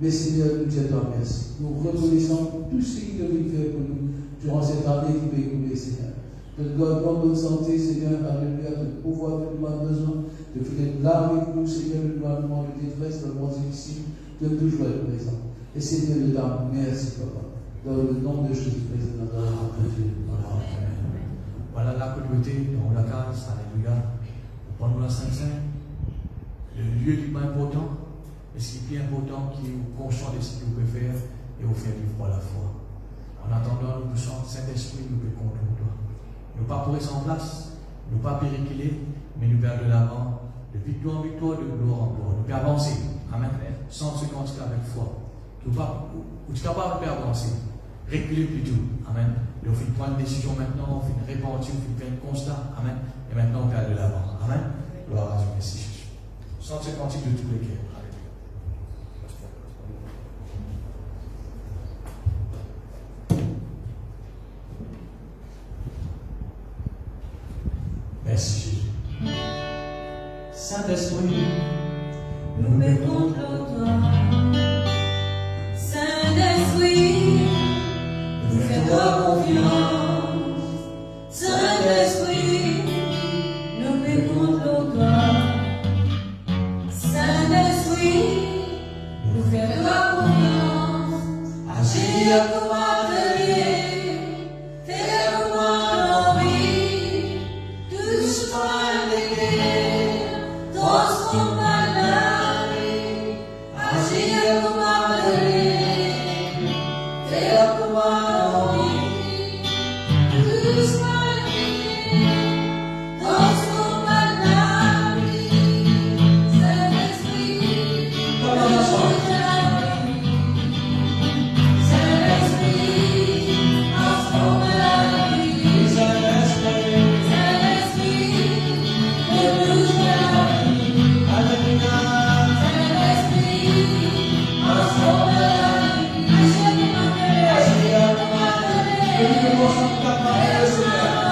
Mais Seigneur, nous te remercions. Nous reconnaissons tout ce qui devait faire pour nous durant cette année qui peut écouler, Seigneur. De garder en bonne santé, Seigneur, alléluia, de pouvoir que nous avons besoin, de faire là avec nous, Seigneur, de nous de détresse, de nous difficile, de toujours être présent. Et Seigneur, nous te remercions, Papa. Dans le nom de Jésus-Christ, notre Dieu. Voilà la communauté dans la case, alléluia. Pendant la Sainte-Sainte, le lieu le plus important, et ce qui est plus important, qui est conscient de ce que vous pouvez faire, et vous faire vivre par la foi. En attendant, nous touchons Saint-Esprit, nous pouvons compter pour toi. Nous ne pas pour rester en place, Nous pas périculer, mais nous perdre de l'avant, de victoire en victoire, de gloire en gloire. Nous pouvons avancer. Amen. Sans se construire avec foi. Nous pas, ou tu es capable de avancer. Reculer plutôt. Amen. Et on fait prendre une décision maintenant, on fait une réponse, on fait un constat. Amen. Et maintenant on perd de l'avant. Amen. Gloire à Dieu. Merci Jésus. Sans se construire de tous les cœurs. Merci Jésus. Saint-Esprit, Nous mettons toi. Saint-Esprit, nous faisons confiance. Saint-Esprit, nous mettons toi. Saint-Esprit, nous faisons confiance. Agis comme atelier, fais comme envie, touche-moi les cœurs, transforme la vie. Agis comme atelier, fais comme envie, touche-moi les cœurs, transforme la vie. Saint-Esprit, transforme la vie. Saint-Esprit, transforme la vie. Saint-Esprit, retouche la vie. Saint-Esprit, transforme la vie. Agis comme un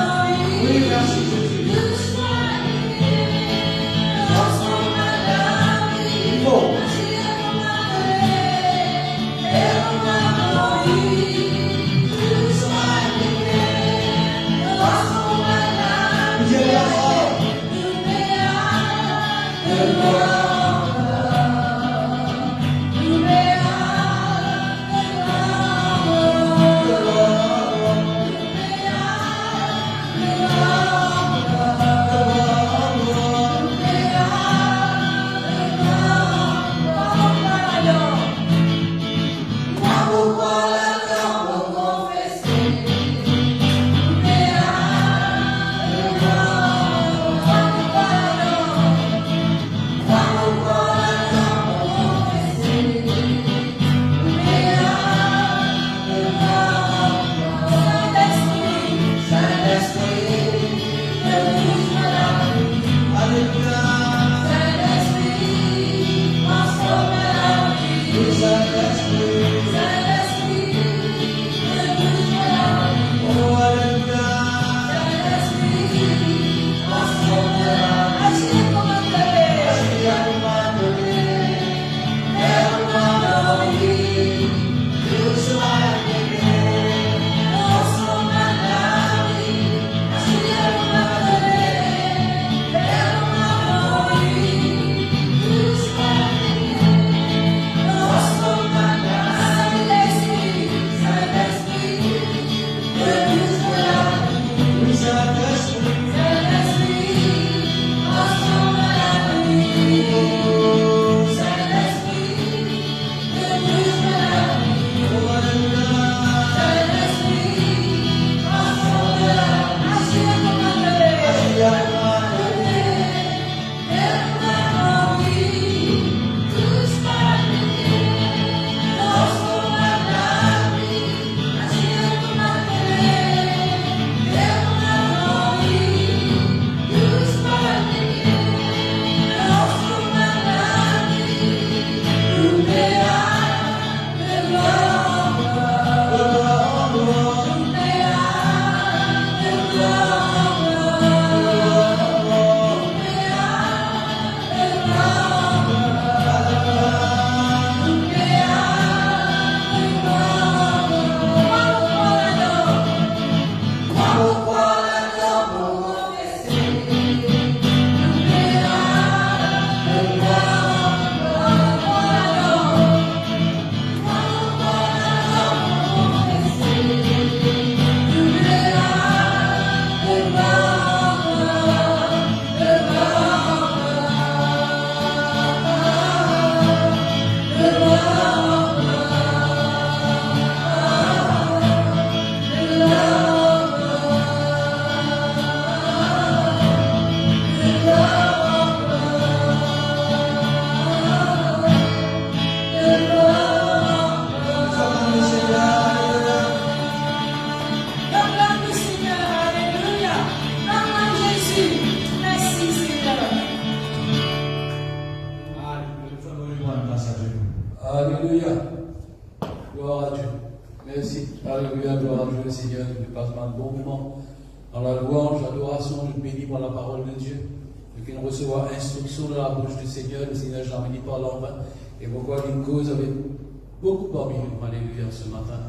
remercie. Alléluia, gloire à Dieu, Seigneur, nous passons un bon moment dans la louange, l'adoration, je te bénis par la parole de Dieu. Nous puissions recevoir instruction de la bouche du Seigneur, le Seigneur j'en bénis par l'envin. Et pourquoi une cause avec beaucoup parmi nous, alléluia, ce matin.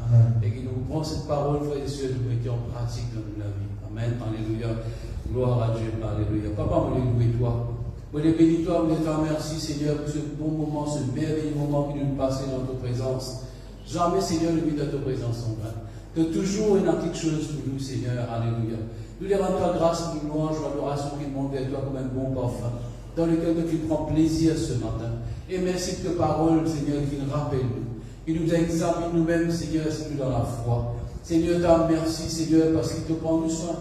Et qui nous prend cette parole, frères et sœurs, nous mettons en pratique dans la vie. Amen, alléluia. Gloire à Dieu, alléluia. Papa, je les loue toi. Je les bénis toi, je les remercie, Seigneur, pour ce bon moment, ce merveilleux moment que nous passons dans ta présence. Jamais, Seigneur, le but de ta présence en vain. De toujours une quelque chose pour nous, Seigneur, alléluia. Nous les rendons ta grâce, une louange, l'adoration qui monte vers toi comme un bon parfum, dans lequel tu prends plaisir ce matin. Et merci de tes paroles, Seigneur, qui nous rappellent nous. Qui nous examine nous-mêmes, Seigneur, c'est dans la foi. Seigneur, merci, Seigneur, parce qu'il te prend nous soin.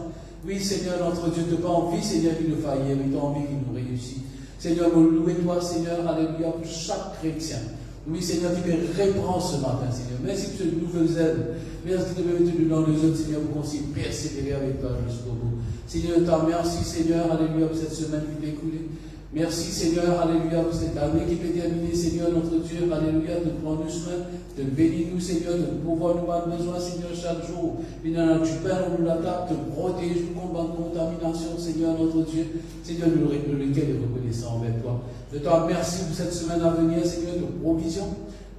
Oui, Seigneur, notre Dieu, te prend envie, Seigneur, qui nous faillit, mais tu as envie qu'il nous réussisse. Seigneur, nous louons toi, Seigneur, alléluia, pour chaque chrétien. Oui, Seigneur, qui te reprend ce matin, Seigneur. Merci pour ce nouveau zèle. Merci de mettre dans les autres, Seigneur, pour qu'on s'y persévérer avec toi jusqu'au bout. Seigneur, merci, Seigneur, alléluia, pour cette semaine qui t'est écoulée. Merci, Seigneur, alléluia, pour cette année qui peut terminer, Seigneur, notre Dieu, alléluia, de prendre soin, de bénir nous, Seigneur, de pouvoir nous avoir besoin, Seigneur, chaque jour. Tu perds, nous la table, te protège, nous combattre contamination, Seigneur, notre Dieu. Seigneur, nous lequel est reconnaissant envers toi. Je te remercie pour cette semaine à venir, Seigneur, de provision.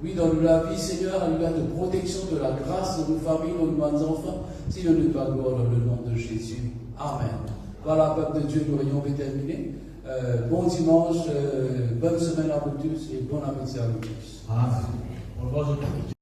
Oui, dans la vie, Seigneur, alléluia, de protection, de la grâce de nos familles, de nos enfants. Seigneur, nous te gloire dans le nom de Jésus. Amen. Voilà, peuple de Dieu, nous ayons terminé. Bon dimanche, bonne semaine à vous tous et bon appétit à vous tous. Amen.